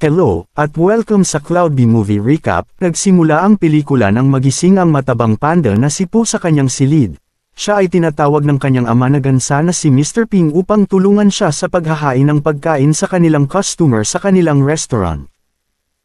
Hello, at welcome sa Cloud B Movie Recap. Nagsimula ang pelikula ng magising ang matabang panda na si Po sa kanyang silid. Siya ay tinatawag ng kanyang ama na gansa na si Mr. Ping upang tulungan siya sa paghahain ng pagkain sa kanilang customer sa kanilang restaurant.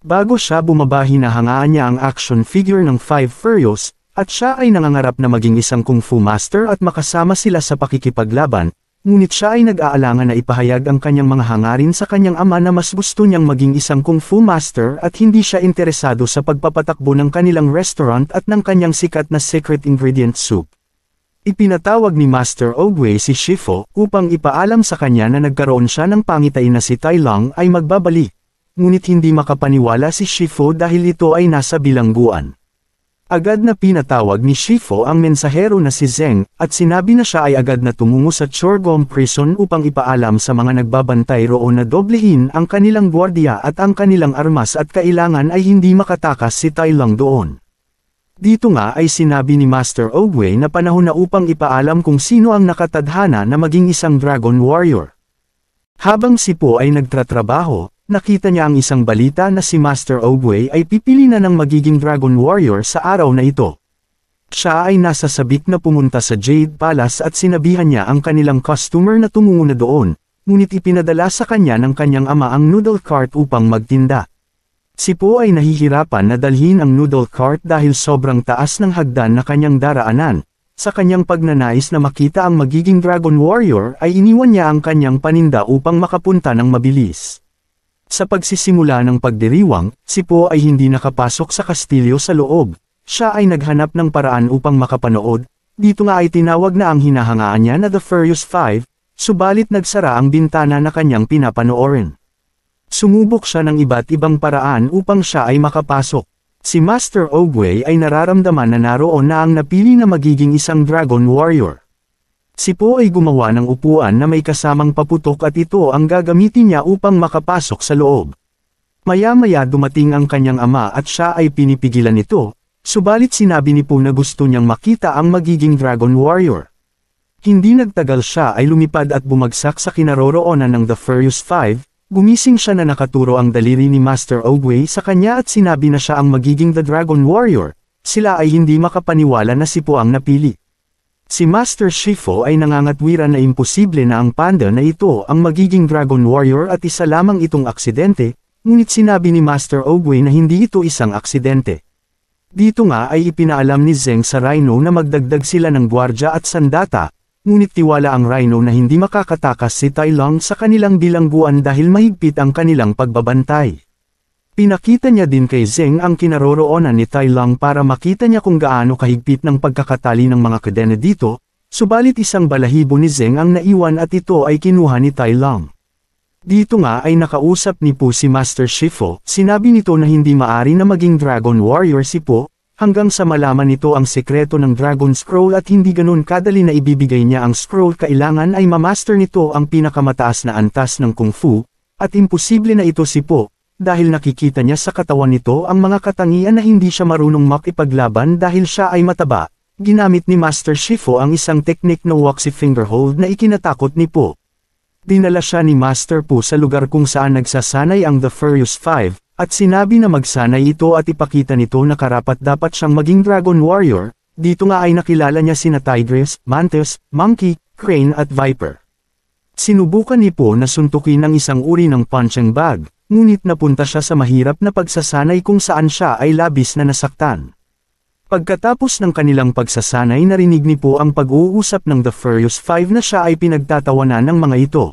Bago siya bumaba hinahangaan niya ang action figure ng Five Furious, at siya ay nangangarap na maging isang kung fu master at makasama sila sa pakikipaglaban. Ngunit siya ay nag-aalangan na ipahayag ang kanyang mga hangarin sa kanyang ama na mas gusto niyang maging isang kung fu master at hindi siya interesado sa pagpapatakbo ng kanilang restaurant at ng kanyang sikat na secret ingredient soup. Ipinatawag ni Master Ogway si Shifo upang ipaalam sa kanya na nagkaroon siya ng pangitain na si Tai Lung ay magbabalik. Ngunit hindi makapaniwala si Shifo dahil ito ay nasa bilangguan. Agad na pinatawag ni Shifo ang mensahero na si Zeng, at sinabi na siya ay agad na tumungo sa Chorgom Prison upang ipaalam sa mga nagbabantay roon na doblehin ang kanilang gwardiya at ang kanilang armas at kailangan ay hindi makatakas si Tai Lung doon. Dito nga ay sinabi ni Master Ogway na panahon na upang ipaalam kung sino ang nakatadhana na maging isang Dragon Warrior. Habang si Po ay nagtratrabaho, nakita niya ang isang balita na si Master Ogway ay pipili na ng magiging Dragon Warrior sa araw na ito. Siya ay nasa sabik na pumunta sa Jade Palace at sinabihan niya ang kanilang customer na tumungo na doon, ngunit ipinadala sa kanya ng kanyang ama ang noodle cart upang magtinda. Si Po ay nahihirapan na dalhin ang noodle cart dahil sobrang taas ng hagdan na kanyang daraanan. Sa kanyang pagnanais na makita ang magiging Dragon Warrior ay iniwan niya ang kanyang paninda upang makapunta ng mabilis. Sa pagsisimula ng pagdiriwang, si Po ay hindi nakapasok sa kastilyo sa loob. Siya ay naghanap ng paraan upang makapanood. Dito nga ay tinawag na ang hinahangaan niya na The Furious Five, subalit nagsara ang bintana na kanyang pinapanoorin. Sumubok siya ng iba't ibang paraan upang siya ay makapasok. Si Master Ogway ay nararamdaman na naroon na ang napili na magiging isang Dragon Warrior. Si Po ay gumawa ng upuan na may kasamang paputok at ito ang gagamitin niya upang makapasok sa loob. Maya-maya dumating ang kanyang ama at siya ay pinipigilan ito, subalit sinabi ni Po na gusto niyang makita ang magiging Dragon Warrior. Hindi nagtagal siya ay lumipad at bumagsak sa kinaroroonan ng The Furious Five, gumising siya na nakaturo ang daliri ni Master Ogway sa kanya at sinabi na siya ang magiging The Dragon Warrior. Sila ay hindi makapaniwala na si Po ang napili. Si Master Shifo ay nangangatwiran na imposible na ang panda na ito ang magiging Dragon Warrior at isa lamang itong aksidente, ngunit sinabi ni Master Ogway na hindi ito isang aksidente. Dito nga ay ipinaalam ni Zeng sa Rhino na magdagdag sila ng gwardya at sandata, ngunit tiwala ang Rhino na hindi makakatakas si Tai Lung sa kanilang bilangguan dahil mahigpit ang kanilang pagbabantay. Pinakita niya din kay Zeng ang kinaroroonan ni Tai Lung para makita niya kung gaano kahigpit ng pagkakatali ng mga kadena dito, subalit isang balahibo ni Zeng ang naiwan at ito ay kinuha ni Tai Lung. Dito nga ay nakausap ni Po si Master Shifo, sinabi nito na hindi maari na maging Dragon Warrior si Po, hanggang sa malaman nito ang sekreto ng Dragon Scroll at hindi ganun kadali na ibibigay niya ang scroll kailangan ay mamaster nito ang pinakamataas na antas ng Kung Fu, at imposible na ito si Po. Dahil nakikita niya sa katawan nito ang mga katangian na hindi siya marunong makipaglaban dahil siya ay mataba, ginamit ni Master Shifo ang isang teknik na waxy finger hold na ikinatakot ni Po. Dinala siya ni Master Po sa lugar kung saan nagsasanay ang The Furious Five, at sinabi na magsanay ito at ipakita nito na karapat-dapat siyang maging Dragon Warrior. Dito nga ay nakilala niya sina Tigress, Mantis, Monkey, Crane at Viper. Sinubukan ni Po na suntukin ang isang uri ng punching bag. Ngunit napunta siya sa mahirap na pagsasanay kung saan siya ay labis na nasaktan. Pagkatapos ng kanilang pagsasanay narinig ni Po ang pag-uusap ng The Furious Five na siya ay pinagtatawanan ng mga ito.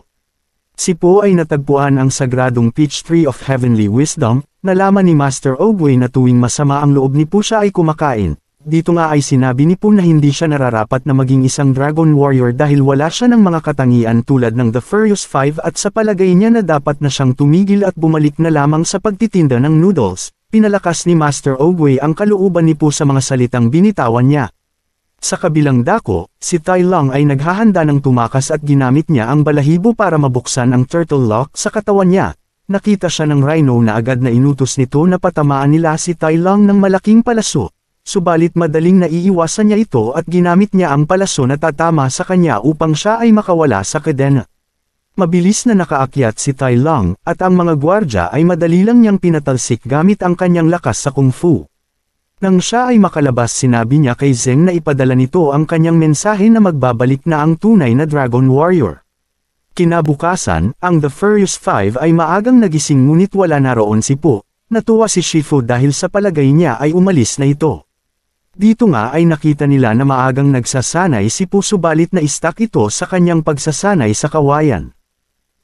Si Po ay natagpuan ang sagradong Peach Tree of Heavenly Wisdom, nalaman ni Master Ogway na tuwing masama ang loob ni Po siya ay kumakain. Dito nga ay sinabi ni Po na hindi siya nararapat na maging isang Dragon Warrior dahil wala siya ng mga katangian tulad ng The Furious Five at sa palagay niya na dapat na siyang tumigil at bumalik na lamang sa pagtitinda ng noodles. Pinalakas ni Master Ogway ang kalooban ni Po sa mga salitang binitawan niya. Sa kabilang dako, si Tai Lung ay naghahanda ng tumakas at ginamit niya ang balahibo para mabuksan ang turtle lock sa katawan niya. Nakita siya ng Rhino na agad na inutos nito na patamaan nila si Tai Lung ng malaking palaso. Subalit madaling naiiwasan niya ito at ginamit niya ang palaso na tatama sa kanya upang siya ay makawala sa kadena. Mabilis na nakaakyat si Tai Lung, at ang mga gwardya ay madali lang niyang pinatalsik gamit ang kanyang lakas sa kung fu. Nang siya ay makalabas sinabi niya kay Zheng na ipadala nito ang kanyang mensahe na magbabalik na ang tunay na Dragon Warrior. Kinabukasan, ang The Furious Five ay maagang nagising ngunit wala na roon si Po. Natuwa si Shifu dahil sa palagay niya ay umalis na ito. Dito nga ay nakita nila na maagang nagsasanay si Po subalit na istak ito sa kanyang pagsasanay sa kawayan.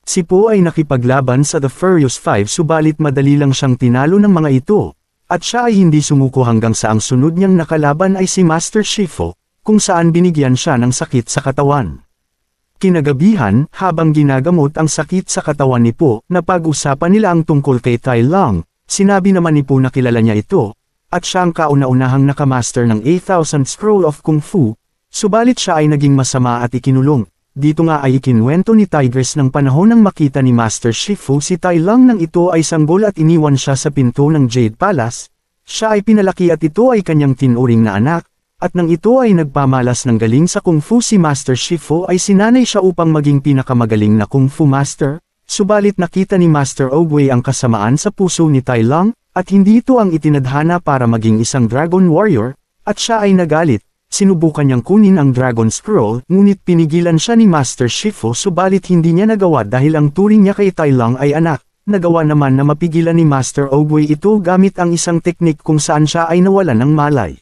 Si Po ay nakipaglaban sa The Furious Five subalit madali lang siyang tinalo ng mga ito. At siya ay hindi sumuko hanggang sa ang sunod niyang nakalaban ay si Master Shifu, kung saan binigyan siya ng sakit sa katawan. Kinagabihan, habang ginagamot ang sakit sa katawan ni Po, napag-usapan nila ang tungkol kay Tai Lung, sinabi naman ni Po na kilala niya ito, at siya ang kauna-unahang nakamaster ng 8,000 Scroll of Kung Fu, subalit siya ay naging masama at ikinulong. Dito nga ay ikinwento ni Tigress ng panahon nang makita ni Master Shifu si Tai Lung nang ito ay sanggol at iniwan siya sa pinto ng Jade Palace. Siya ay pinalaki at ito ay kanyang tinuring na anak, at nang ito ay nagpamalas ng galing sa Kung Fu si Master Shifu ay sinanay siya upang maging pinakamagaling na Kung Fu Master, subalit nakita ni Master Oogway ang kasamaan sa puso ni Tai Lung, at hindi ito ang itinadhana para maging isang Dragon Warrior, at siya ay nagalit. Sinubukan niyang kunin ang Dragon Scroll, ngunit pinigilan siya ni Master Shifu subalit hindi niya nagawa dahil ang turing niya kay Tai Lung ay anak. Nagawa naman na mapigilan ni Master Oogway ito gamit ang isang teknik kung saan siya ay nawalan ng malay.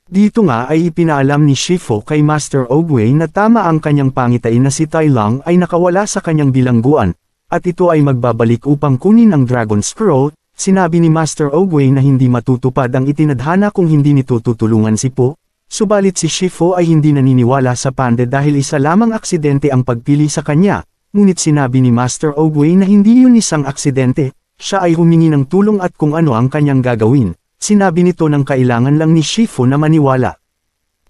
Dito nga ay ipinaalam ni Shifu kay Master Oogway na tama ang kanyang pangitain na si Tai Lung ay nakawala sa kanyang bilangguan, at ito ay magbabalik upang kunin ang Dragon Scroll. Sinabi ni Master Oogway na hindi matutupad ang itinadhana kung hindi nito tutulungan si Po. Subalit si Shifu ay hindi naniniwala sa pande dahil isa lamang aksidente ang pagpili sa kanya, ngunit sinabi ni Master Oogway na hindi yun isang aksidente, siya ay humingi ng tulong at kung ano ang kanyang gagawin. Sinabi nito ng kailangan lang ni Shifu na maniwala.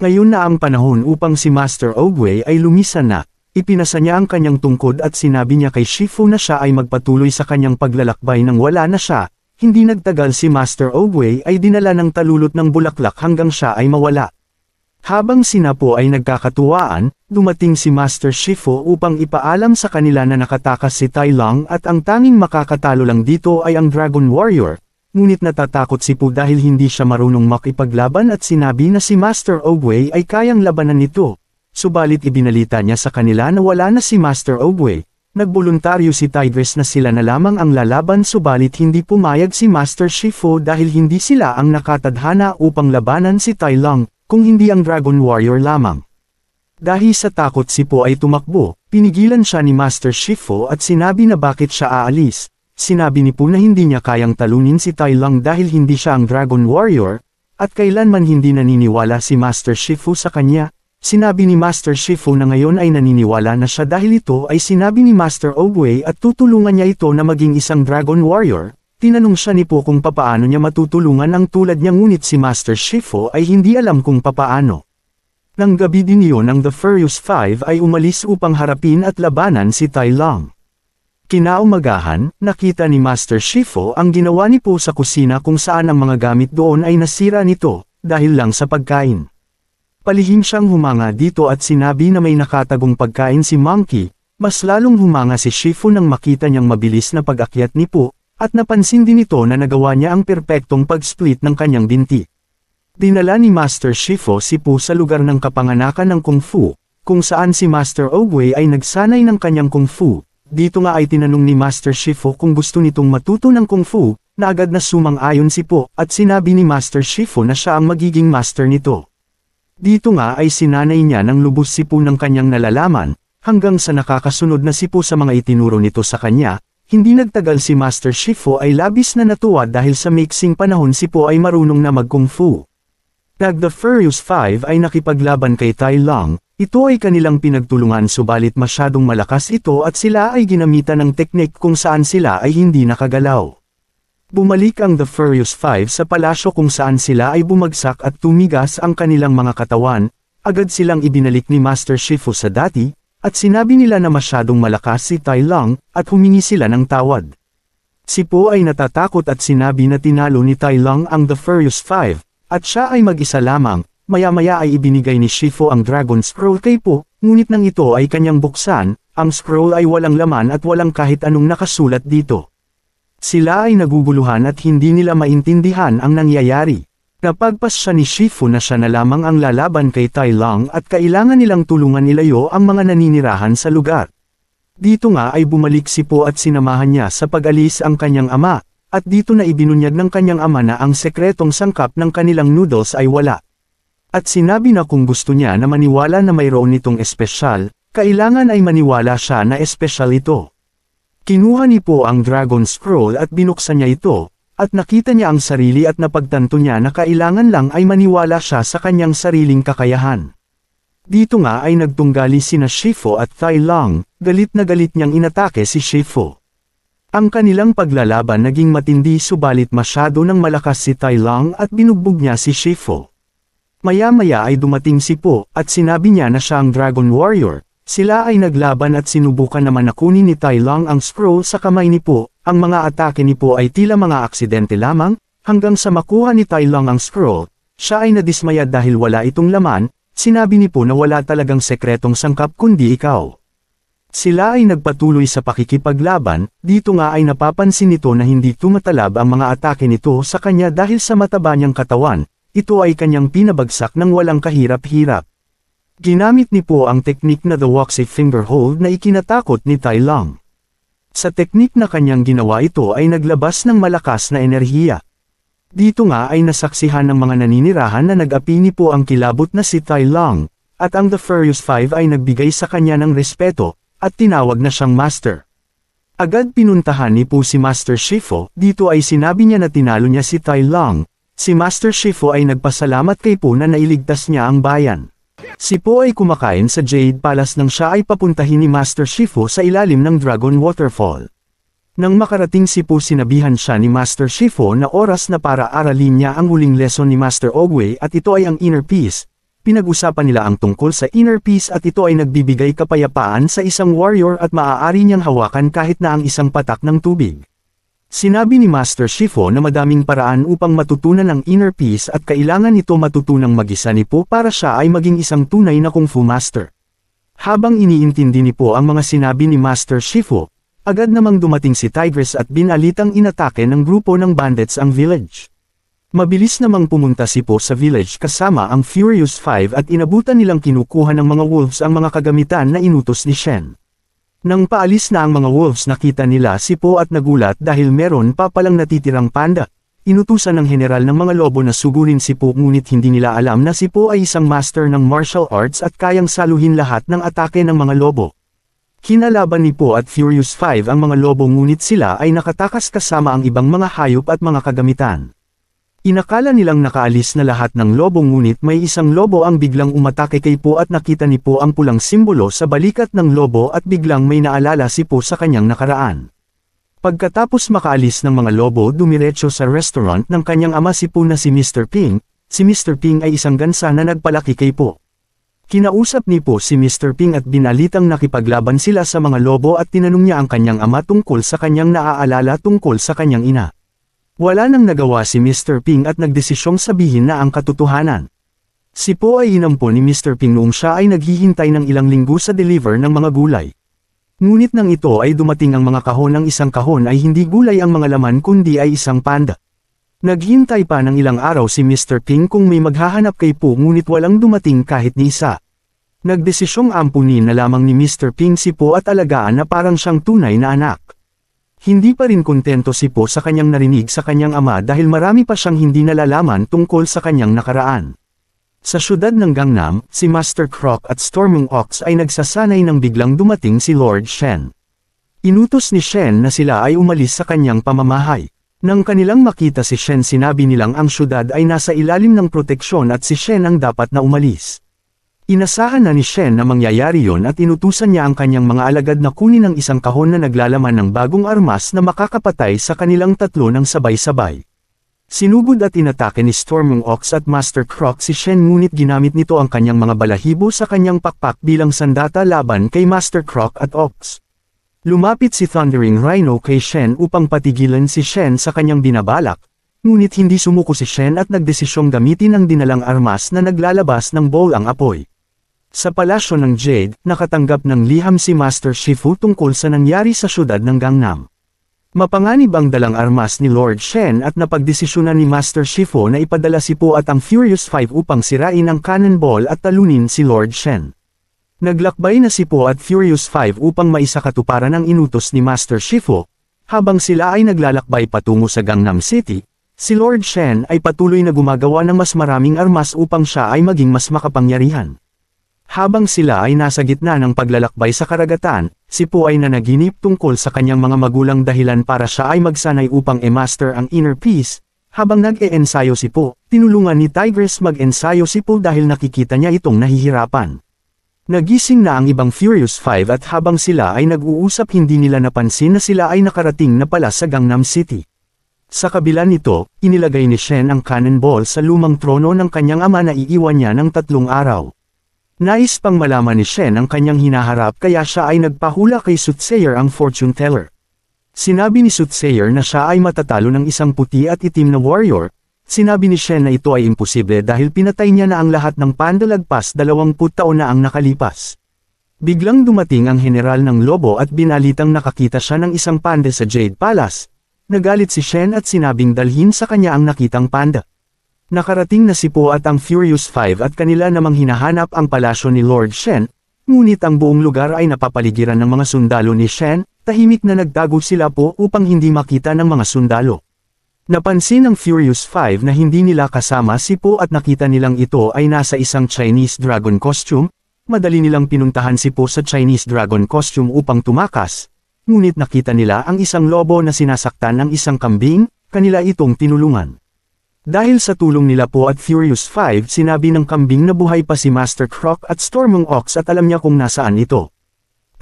Ngayon na ang panahon upang si Master Oogway ay lumisan na, ipinasa niya ang kanyang tungkod at sinabi niya kay Shifu na siya ay magpatuloy sa kanyang paglalakbay nang wala na siya. Hindi nagtagal si Master Oogway ay dinala ng talulot ng bulaklak hanggang siya ay mawala. Habang sina Po ay nagkakatuwaan, dumating si Master Shifu upang ipaalam sa kanila na nakatakas si Tai Lung at ang tanging makakatalo lang dito ay ang Dragon Warrior, ngunit natatakot si Po dahil hindi siya marunong makipaglaban at sinabi na si Master Oogway ay kayang labanan nito. Subalit ibinalita niya sa kanila na wala na si Master Oogway. Nagboluntaryo si Tigress na sila na lamang ang lalaban subalit hindi pumayag si Master Shifu dahil hindi sila ang nakatadhana upang labanan si Tai Lung. Kung hindi ang Dragon Warrior lamang. Dahil sa takot si Po ay tumakbo, pinigilan siya ni Master Shifu at sinabi na bakit siya aalis. Sinabi ni Po na hindi niya kayang talunin si Tai Lung dahil hindi siya ang Dragon Warrior, at kailanman hindi naniniwala si Master Shifu sa kanya. Sinabi ni Master Shifu na ngayon ay naniniwala na siya dahil ito ay sinabi ni Master Oogway at tutulungan niya ito na maging isang Dragon Warrior. Tinanong siya ni Po kung papaano niya matutulungan ang tulad niya ngunit si Master Shifu ay hindi alam kung papaano. Nang gabi din iyon ang The Furious Five ay umalis upang harapin at labanan si Tai Lung. Kinaumagahan, nakita ni Master Shifu ang ginawa ni Po sa kusina kung saan ang mga gamit doon ay nasira nito, dahil lang sa pagkain. Palihim siyang humanga dito at sinabi na may nakatagong pagkain si Monkey, mas lalong humanga si Shifu nang makita niyang mabilis na pag-akyat ni Po. At napansin din ito na nagawa niya ang perpektong pag-split ng kanyang binti. Dinala ni Master Shifu si Po sa lugar ng kapanganakan ng Kung Fu, kung saan si Master Oogway ay nagsanay ng kanyang Kung Fu. Dito nga ay tinanong ni Master Shifu kung gusto nitong matuto ng Kung Fu, na agad na sumang-ayon si Po at sinabi ni Master Shifu na siya ang magiging master nito. Dito nga ay sinanay niya ng lubos si Po ng kanyang nalalaman, hanggang sa nakakasunod na si Po sa mga itinuro nito sa kanya. Hindi nagtagal si Master Shifu ay labis na natuwa dahil sa mixing panahon si Po ay marunong na mag-kung fu. The Furious Five ay nakipaglaban kay Tai Lung, ito ay kanilang pinagtulungan subalit masyadong malakas ito at sila ay ginamitan ng teknik kung saan sila ay hindi nakagalaw. Bumalik ang The Furious Five sa palasyo kung saan sila ay bumagsak at tumigas ang kanilang mga katawan, agad silang ibinalik ni Master Shifu sa dati, at sinabi nila na masyadong malakas si Tai Lung, at humingi sila ng tawad. Si Po ay natatakot at sinabi na tinalo ni Tai Lung ang The Furious Five, at siya ay mag-isa lamang. Maya-maya ay ibinigay ni Shifu ang Dragon Scroll kay Po, ngunit nang ito ay kanyang buksan, ang scroll ay walang laman at walang kahit anong nakasulat dito. Sila ay naguguluhan at hindi nila maintindihan ang nangyayari. Napagpas siya ni Shifu na siya na lamang ang lalaban kay Tai Lung at kailangan nilang tulungan ilayo ang mga naninirahan sa lugar. Dito nga ay bumalik si Po at sinamahan niya sa pag-alis ang kanyang ama, at dito na ibinunyag ng kanyang ama na ang sekretong sangkap ng kanilang noodles ay wala. At sinabi na kung gusto niya na maniwala na mayroon nitong espesyal, kailangan ay maniwala siya na espesyal ito. Kinuha ni Po ang Dragon Scroll at binuksan niya ito, at nakita niya ang sarili at napagtanto niya na kailangan lang ay maniwala siya sa kanyang sariling kakayahan. Dito nga ay nagtunggali sina Shifu at Tai Lung, galit na galit niyang inatake si Shifu. Ang kanilang paglalaban naging matindi subalit masyado nang malakas si Tai Lung at binugbog niya si Shifu. Maya-maya ay dumating si Po at sinabi niya na siya ang Dragon Warrior. Sila ay naglaban at sinubukan naman na kunin ni Tai Lung ang scroll sa kamay ni Po. Ang mga atake ni Po ay tila mga aksidente lamang, hanggang sa makuha ni Tai Lung ang scroll, siya ay nadismaya dahil wala itong laman, sinabi ni Po na wala talagang sekretong sangkap kundi ikaw. Sila ay nagpatuloy sa pakikipaglaban, dito nga ay napapansin nito na hindi tumatalab ang mga atake nito sa kanya dahil sa mataba niyang katawan, ito ay kanyang pinabagsak ng walang kahirap-hirap. Ginamit ni Po ang teknik na the Waxy Finger Hold na ikinatakot ni Tai Lung. Sa teknik na kanyang ginawa ito ay naglabas ng malakas na enerhiya. Dito nga ay nasaksihan ng mga naninirahan na nag-api ni Po ang kilabot na si Tai Lung, at ang The Furious Five ay nagbigay sa kanya ng respeto, at tinawag na siyang Master. Agad pinuntahan ni Po si Master Shifu, dito ay sinabi niya na tinalo niya si Tai Lung. Si Master Shifu ay nagpasalamat kay Po na nailigtas niya ang bayan. Si Po ay kumakain sa Jade Palace nang siya ay papuntahin ni Master Shifu sa ilalim ng Dragon Waterfall. Nang makarating si Po sinabihan siya ni Master Shifu na oras na para aralin niya ang huling lesson ni Master Ogway at ito ay ang Inner Peace. Pinag-usapan nila ang tungkol sa Inner Peace at ito ay nagbibigay kapayapaan sa isang warrior at maaari niyang hawakan kahit na ang isang patak ng tubig. Sinabi ni Master Shifu na madaming paraan upang matutunan ang Inner Peace at kailangan ito matutunang mag-isa ni Po para siya ay maging isang tunay na Kung Fu Master. Habang iniintindi ni Po ang mga sinabi ni Master Shifu, agad namang dumating si Tigress at binalitang inatake ng grupo ng bandits ang village. Mabilis namang pumunta si Po sa village kasama ang Furious Five at inabutan nilang kinukuha ng mga wolves ang mga kagamitan na inutos ni Shen. Nang paalis na ang mga wolves nakita nila si Po at nagulat dahil meron pa palang natitirang panda. Inutusan ng general ng mga lobo na sugurin si Po ngunit hindi nila alam na si Po ay isang master ng martial arts at kayang saluhin lahat ng atake ng mga lobo. Kinalaban ni Po at Furious Five ang mga lobo ngunit sila ay nakatakas kasama ang ibang mga hayop at mga kagamitan. Inakala nilang nakaalis na lahat ng lobo ngunit may isang lobo ang biglang umatake kay Po at nakita ni Po ang pulang simbolo sa balikat ng lobo at biglang may naalala si Po sa kanyang nakaraan. Pagkatapos makaalis ng mga lobo dumiretso sa restaurant ng kanyang ama si Po na si Mr. Ping. Si Mr. Ping ay isang gansa na nagpalaki kay Po. Kinausap ni Po si Mr. Ping at binalitang nakipaglaban sila sa mga lobo at tinanong niya ang kanyang ama tungkol sa kanyang naaalala tungkol sa kanyang ina. Wala nang nagawa si Mr. Ping at nagdesisyong sabihin na ang katotohanan. Si Po ay inampon ni Mr. Ping noong siya ay naghihintay ng ilang linggo sa deliver ng mga gulay. Ngunit nang ito ay dumating ang mga kahon ng isang kahon ay hindi gulay ang mga laman kundi ay isang panda. Naghintay pa ng ilang araw si Mr. Ping kung may maghahanap kay Po ngunit walang dumating kahit ni isa. Nagdesisyong ampunin na lamang ni Mr. Ping si Po at alagaan na parang siyang tunay na anak. Hindi pa rin kontento si Po sa kanyang narinig sa kanyang ama dahil marami pa siyang hindi nalalaman tungkol sa kanyang nakaraan. Sa syudad ng Gangnam, si Master Croc at Storming Ox ay nagsasanay nang biglang dumating si Lord Shen. Inutos ni Shen na sila ay umalis sa kanyang pamamahay. Nang kanilang makita si Shen sinabi nilang ang syudad ay nasa ilalim ng proteksyon at si Shen ang dapat na umalis. Inasahan na ni Shen na mangyayari yon at inutusan niya ang kanyang mga alagad na kunin ang isang kahon na naglalaman ng bagong armas na makakapatay sa kanilang tatlo ng sabay-sabay. Sinugod at inatake ni Storming Ox at Master Croc si Shen ngunit ginamit nito ang kanyang mga balahibo sa kanyang pakpak bilang sandata laban kay Master Croc at Ox. Lumapit si Thundering Rhino kay Shen upang patigilan si Shen sa kanyang binabalak, ngunit hindi sumuko si Shen at nagdesisyong gamitin ang dinalang armas na naglalabas ng bowl ang apoy. Sa palasyo ng Jade, nakatanggap ng liham si Master Shifu tungkol sa nangyari sa syudad ng Gangnam. Mapanganib ang dalang armas ni Lord Shen at napagdesisyonan ni Master Shifu na ipadala si Po at ang Furious Five upang sirain ang cannonball at talunin si Lord Shen. Naglakbay na si Po at Furious Five upang maisakatuparan ang inutos ni Master Shifu. Habang sila ay naglalakbay patungo sa Gangnam City, si Lord Shen ay patuloy na gumagawa ng mas maraming armas upang siya ay maging mas makapangyarihan. Habang sila ay nasa gitna ng paglalakbay sa karagatan, si Po ay nanaginip tungkol sa kanyang mga magulang dahilan para siya ay magsanay upang i-master ang inner peace. Habang nag-e-ensayo si Po, tinulungan ni Tigress mag-ensayo si Po dahil nakikita niya itong nahihirapan. Nagising na ang ibang Furious Five at habang sila ay nag-uusap hindi nila napansin na sila ay nakarating na pala sa Gangnam City. Sa kabila nito, inilagay ni Shen ang cannonball sa lumang trono ng kanyang ama na iiwan niya ng 3 araw. Nais pang malaman ni Shen ang kanyang hinaharap kaya siya ay nagpahula kay Soothsayer ang fortune teller. Sinabi ni Soothsayer na siya ay matatalo ng isang puti at itim na warrior. Sinabi ni Shen na ito ay imposible dahil pinatay niya na ang lahat ng panda lagpas 20 taon na ang nakalipas. Biglang dumating ang general ng lobo at binalitang nakakita siya ng isang panda sa Jade Palace. Nagalit si Shen at sinabing dalhin sa kanya ang nakitang panda. Nakarating na si Po at ang Furious Five at kanila namang hinahanap ang palasyo ni Lord Shen, ngunit ang buong lugar ay napapaligiran ng mga sundalo ni Shen, tahimik na nagtago sila Po upang hindi makita ng mga sundalo. Napansin ng Furious Five na hindi nila kasama si Po at nakita nilang ito ay nasa isang Chinese dragon costume, madali nilang pinuntahan si Po sa Chinese dragon costume upang tumakas, ngunit nakita nila ang isang lobo na sinasaktan ng isang kambing, kanila itong tinulungan. Dahil sa tulong nila Po at Furious Five sinabi ng kambing na buhay pa si Master Croc at Storming Ox at alam niya kung nasaan ito.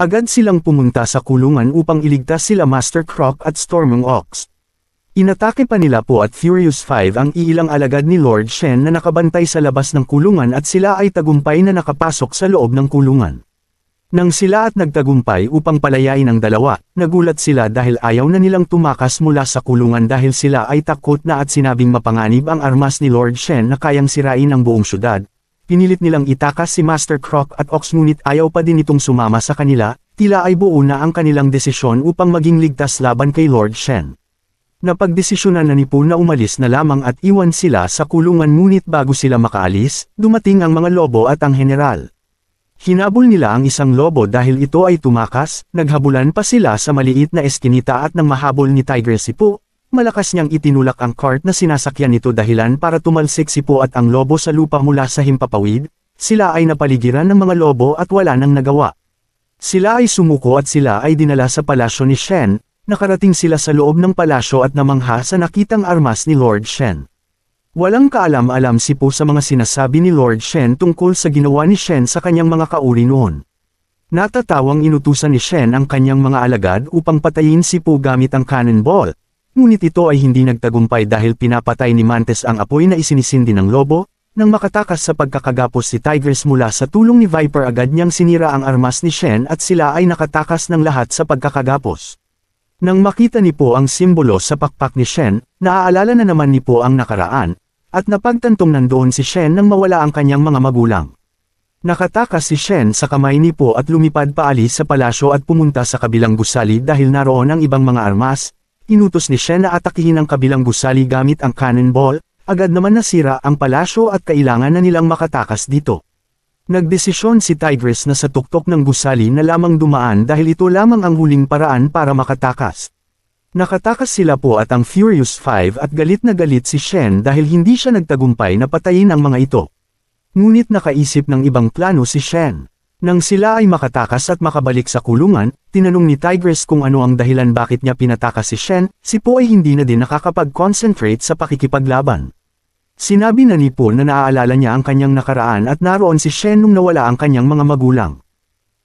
Agad silang pumunta sa kulungan upang iligtas sila Master Croc at Storming Ox. Inatake pa nila Po at Furious Five ang iilang alagad ni Lord Shen na nakabantay sa labas ng kulungan at sila ay tagumpay na nakapasok sa loob ng kulungan. Nang sila at nagtagumpay upang palayain ang dalawa, nagulat sila dahil ayaw na nilang tumakas mula sa kulungan dahil sila ay takot na at sinabing mapanganib ang armas ni Lord Shen na kayang sirain ang buong syudad. Pinilit nilang itakas si Master Croc at Ox ngunit ayaw pa din itong sumama sa kanila, tila ay buo na ang kanilang desisyon upang maging ligtas laban kay Lord Shen. Napagdesisyonan na ni Po na umalis na lamang at iwan sila sa kulungan ngunit bago sila makaalis, dumating ang mga lobo at ang general. Hinabol nila ang isang lobo dahil ito ay tumakas, naghabulan pa sila sa maliit na eskinita at nang mahabol ni Tigress si Po, malakas niyang itinulak ang cart na sinasakyan nito dahilan para tumalsik si Po at ang lobo sa lupa mula sa himpapawid, sila ay napaligiran ng mga lobo at wala nang nagawa. Sila ay sumuko at sila ay dinala sa palasyo ni Shen, nakarating sila sa loob ng palasyo at namangha sa nakitang armas ni Lord Shen. Walang kaalam-alam si Po sa mga sinasabi ni Lord Shen tungkol sa ginawa ni Shen sa kanyang mga kauri noon. Natatawang inutusan ni Shen ang kanyang mga alagad upang patayin si Po gamit ang cannonball, ngunit ito ay hindi nagtagumpay dahil pinapatay ni Mantis ang apoy na isinisindi ng lobo. Nang makatakas sa pagkakagapos si Tigress mula sa tulong ni Viper agad niyang sinira ang armas ni Shen at sila ay nakatakas ng lahat sa pagkakagapos. Nang makita ni Po ang simbolo sa pakpak ni Shen, naaalala na naman ni Po ang nakaraan, at napagtantong nandoon si Shen nang mawala ang kanyang mga magulang. Nakatakas si Shen sa kamay ni Po at lumipad paalis sa palasyo at pumunta sa kabilang gusali dahil naroon ang ibang mga armas. Inutos ni Shen na atakihin ang kabilang gusali gamit ang cannonball, agad naman nasira ang palasyo at kailangan na nilang makatakas dito. Nagdesisyon si Tigress na sa tuktok ng gusali na lamang dumaan dahil ito lamang ang huling paraan para makatakas. Nakatakas sila Po at ang Furious Five at galit na galit si Shen dahil hindi siya nagtagumpay na patayin ang mga ito. Ngunit nakaisip ng ibang plano si Shen. Nang sila ay makatakas at makabalik sa kulungan, tinanong ni Tigress kung ano ang dahilan bakit niya pinatakas si Shen, si Po ay hindi na din nakakapag-concentrate sa pakikipaglaban. Sinabi na ni Po na naaalala niya ang kanyang nakaraan at naroon si Shen nung nawala ang kanyang mga magulang.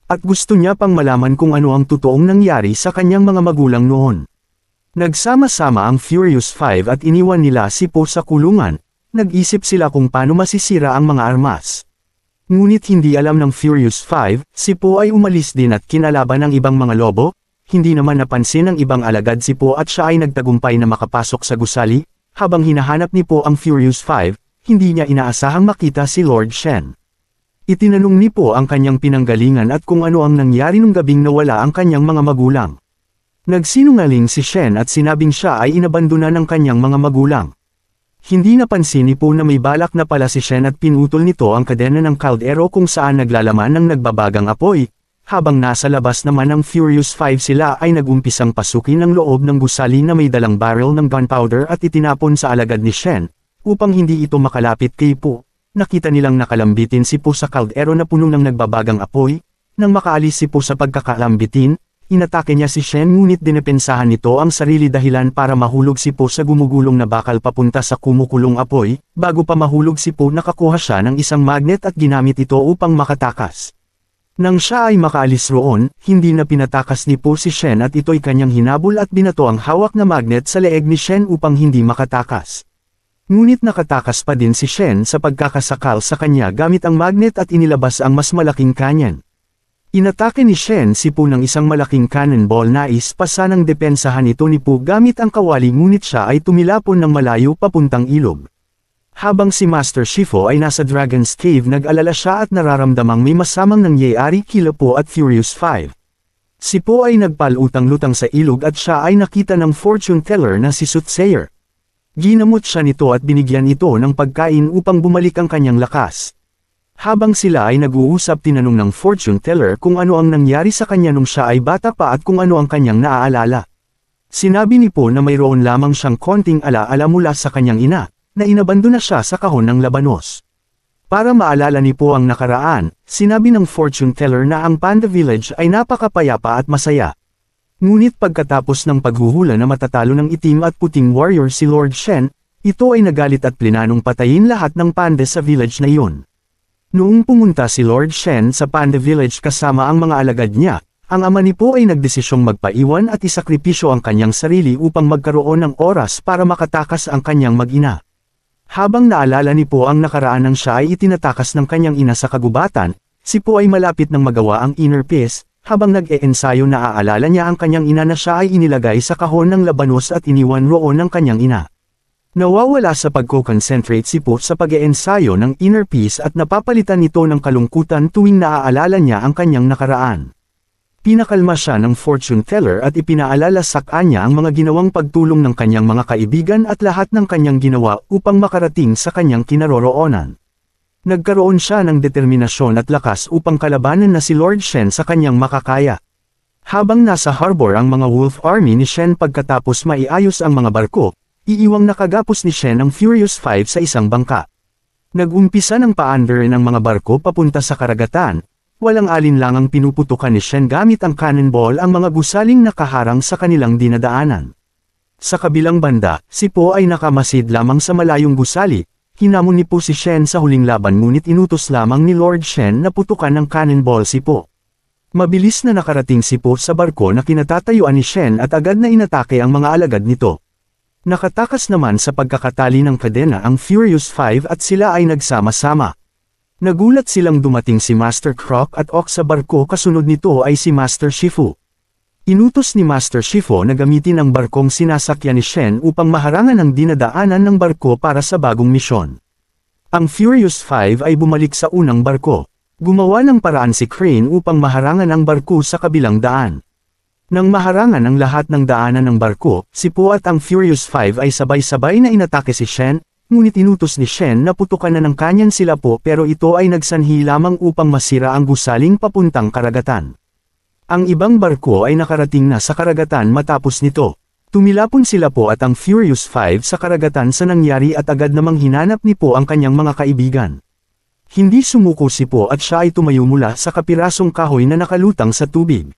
At gusto niya pang malaman kung ano ang totoong nangyari sa kanyang mga magulang noon. Nagsama-sama ang Furious Five at iniwan nila si Po sa kulungan, nag-isip sila kung paano masisira ang mga armas. Ngunit hindi alam ng Furious Five, si Po ay umalis din at kinalaban ng ibang mga lobo, hindi naman napansin ng ibang alagad si Po at siya ay nagtagumpay na makapasok sa gusali, habang hinahanap ni Po ang Furious Five, hindi niya inaasahang makita si Lord Shen. Itinanong ni Po ang kanyang pinanggalingan at kung ano ang nangyari nung gabing nawala ang kanyang mga magulang. Nagsinungaling si Shen at sinabing siya ay inabandona ng kanyang mga magulang. Hindi napansin ni Po na may balak na pala si Shen at pinutol nito ang kadena ng kaldero kung saan naglalaman ng nagbabagang apoy. Habang nasa labas naman ng Furious 5 sila ay nagumpisang pasukin ang loob ng gusali na may dalang barrel ng gunpowder at itinapon sa alagad ni Shen, upang hindi ito makalapit kay Po. Nakita nilang nakalambitin si Po sa kaldero na puno ng nagbabagang apoy. Nang makaalis si Po sa pagkakalambitin, inatake niya si Shen ngunit dinepensahan nito ang sarili dahilan para mahulog si Po sa gumugulong na bakal papunta sa kumukulong apoy. Bago pa mahulog si Po nakakuha siya ng isang magnet at ginamit ito upang makatakas. Nang siya ay makaalis roon, hindi na pinatakas ni Po si Shen at ito'y kanyang hinabol at binato ang hawak na magnet sa leeg ni Shen upang hindi makatakas. Ngunit nakatakas pa din si Shen sa pagkakasakal sa kanya gamit ang magnet at inilabas ang mas malaking canyon. Inatake ni Shen si Po ng isang malaking cannonball nais pa sanang depensahan ito ni Po gamit ang kawali ngunit siya ay tumilapon ng malayo papuntang ilog. Habang si Master Shifu ay nasa Dragon's Cave nag-alala siya at nararamdamang may masamang nangyayari kila Po at Furious 5. Si Po ay nagpalutang-lutang sa ilog at siya ay nakita ng fortune teller na si Soothsayer. Ginamot siya nito at binigyan ito ng pagkain upang bumalik ang kanyang lakas. Habang sila ay nag-uusap tinanong ng fortune teller kung ano ang nangyari sa kanya nung siya ay bata pa at kung ano ang kanyang naaalala. Sinabi ni Po na mayroon lamang siyang konting alaala mula sa kanyang ina, na inabandona siya sa kahon ng labanos. Para maalala ni Po ang nakaraan, sinabi ng fortune teller na ang Panda Village ay napakapayapa at masaya. Ngunit pagkatapos ng paghuhula na matatalo ng itim at puting warrior si Lord Shen, ito ay nagalit at plinanong patayin lahat ng panda sa village na iyon. Noong pumunta si Lord Shen sa Panda Village kasama ang mga alagad niya, ang ama ni Po ay nagdesisyong magpaiwan at isakripisyo ang kanyang sarili upang magkaroon ng oras para makatakas ang kanyang mag-ina. Habang naalala ni Po ang nakaraan ng siya ay itinatakas ng kanyang ina sa kagubatan, si Po ay malapit ng magawa ang inner peace, habang nag-e-ensayo na aalala niya ang kanyang ina na siya ay inilagay sa kahon ng labanos at iniwan roon ng kanyang ina. Nawawala sa pagko-concentrate si Po sa pag-e-ensayo ng inner peace at napapalitan ito ng kalungkutan tuwing naaalala niya ang kanyang nakaraan. Pinakalma siya ng fortune teller at ipinaalala sa kanya ang mga ginawang pagtulong ng kanyang mga kaibigan at lahat ng kanyang ginawa upang makarating sa kanyang kinaroroonan. Nagkaroon siya ng determinasyon at lakas upang kalabanan na si Lord Shen sa kanyang makakaya. Habang nasa harbor ang mga wolf army ni Shen pagkatapos maiayos ang mga barko, iiwang nakagapos ni Shen ang Furious 5 sa isang bangka. Nag-umpisa ng paandarin ang mga barko papunta sa karagatan, walang alinlangang pinuputukan ni Shen gamit ang cannonball ang mga gusaling nakaharang sa kanilang dinadaanan. Sa kabilang banda, si Po ay nakamasid lamang sa malayong gusali, hinamon ni Po si Shen sa huling laban ngunit inutos lamang ni Lord Shen na putukan ng cannonball si Po. Mabilis na nakarating si Po sa barko na kinatatayuan ni Shen at agad na inatake ang mga alagad nito. Nakatakas naman sa pagkakatali ng kadena ang Furious 5 at sila ay nagsama-sama. Nagulat silang dumating si Master Croc at Ox sa barko kasunod nito ay si Master Shifu. Inutos ni Master Shifu na gamitin ang barkong sinasakyan ni Shen upang maharangan ang dinadaanan ng barko para sa bagong misyon. Ang Furious 5 ay bumalik sa unang barko. Gumawa ng paraan si Crane upang maharangan ang barko sa kabilang daan. Nang maharangan ang lahat ng daanan ng barko, si Po at ang Furious 5 ay sabay-sabay na inatake si Shen, ngunit inutos ni Shen na putukan na ng kanyan sila Po pero ito ay nagsanhi lamang upang masira ang gusaling papuntang karagatan. Ang ibang barko ay nakarating na sa karagatan matapos nito. Tumilapon sila Po at ang Furious 5 sa karagatan sa nangyari at agad namang hinanap ni Po ang kanyang mga kaibigan. Hindi sumuko si Po at siya ay tumayo mula sa kapirasong kahoy na nakalutang sa tubig.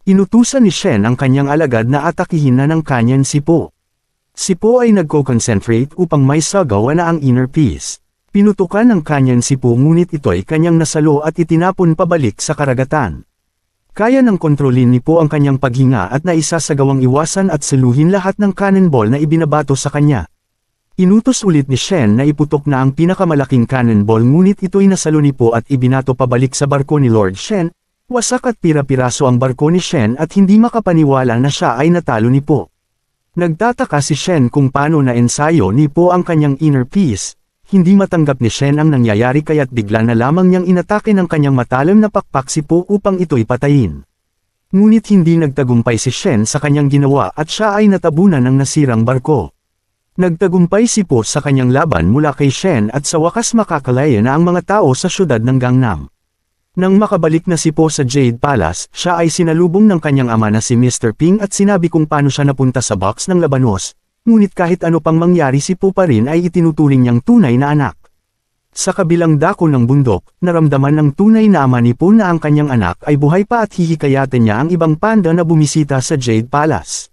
Inutusan ni Shen ang kanyang alagad na atakihin na ng kanyan si Po. Si Po ay nagko-concentrate upang may sagawa na ang inner peace. Pinutukan ng kanyan si Po ngunit ito'y kanyang nasalo at itinapon pabalik sa karagatan. Kaya nang kontrolin ni Po ang kanyang paghinga at naisasagawang iwasan at saluhin lahat ng cannonball na ibinabato sa kanya. Inutos ulit ni Shen na iputok na ang pinakamalaking cannonball ngunit ito'y nasalo ni Po at ibinato pabalik sa barko ni Lord Shen. Wasak at pira-piraso ang barko ni Shen at hindi makapaniwala na siya ay natalo ni Po. Nagtataka si Shen kung paano na ensayo ni Po ang kanyang inner peace, hindi matanggap ni Shen ang nangyayari kaya't bigla na lamang niyang inatake ng kanyang matalim na pakpak si Po upang ito'y patayin. Ngunit hindi nagtagumpay si Shen sa kanyang ginawa at siya ay natabunan ng nasirang barko. Nagtagumpay si Po sa kanyang laban mula kay Shen at sa wakas makakalaya na ang mga tao sa syudad ng Gangnam. Nang makabalik na si Po sa Jade Palace, siya ay sinalubong ng kanyang ama na si Mr. Ping at sinabi kung paano siya napunta sa box ng labanos, ngunit kahit ano pang mangyari si Po pa rin ay itinuturing niyang tunay na anak. Sa kabilang dako ng bundok, naramdaman ng tunay na ama ni Po na ang kanyang anak ay buhay pa at hihikayatin niya ang ibang panda na bumisita sa Jade Palace.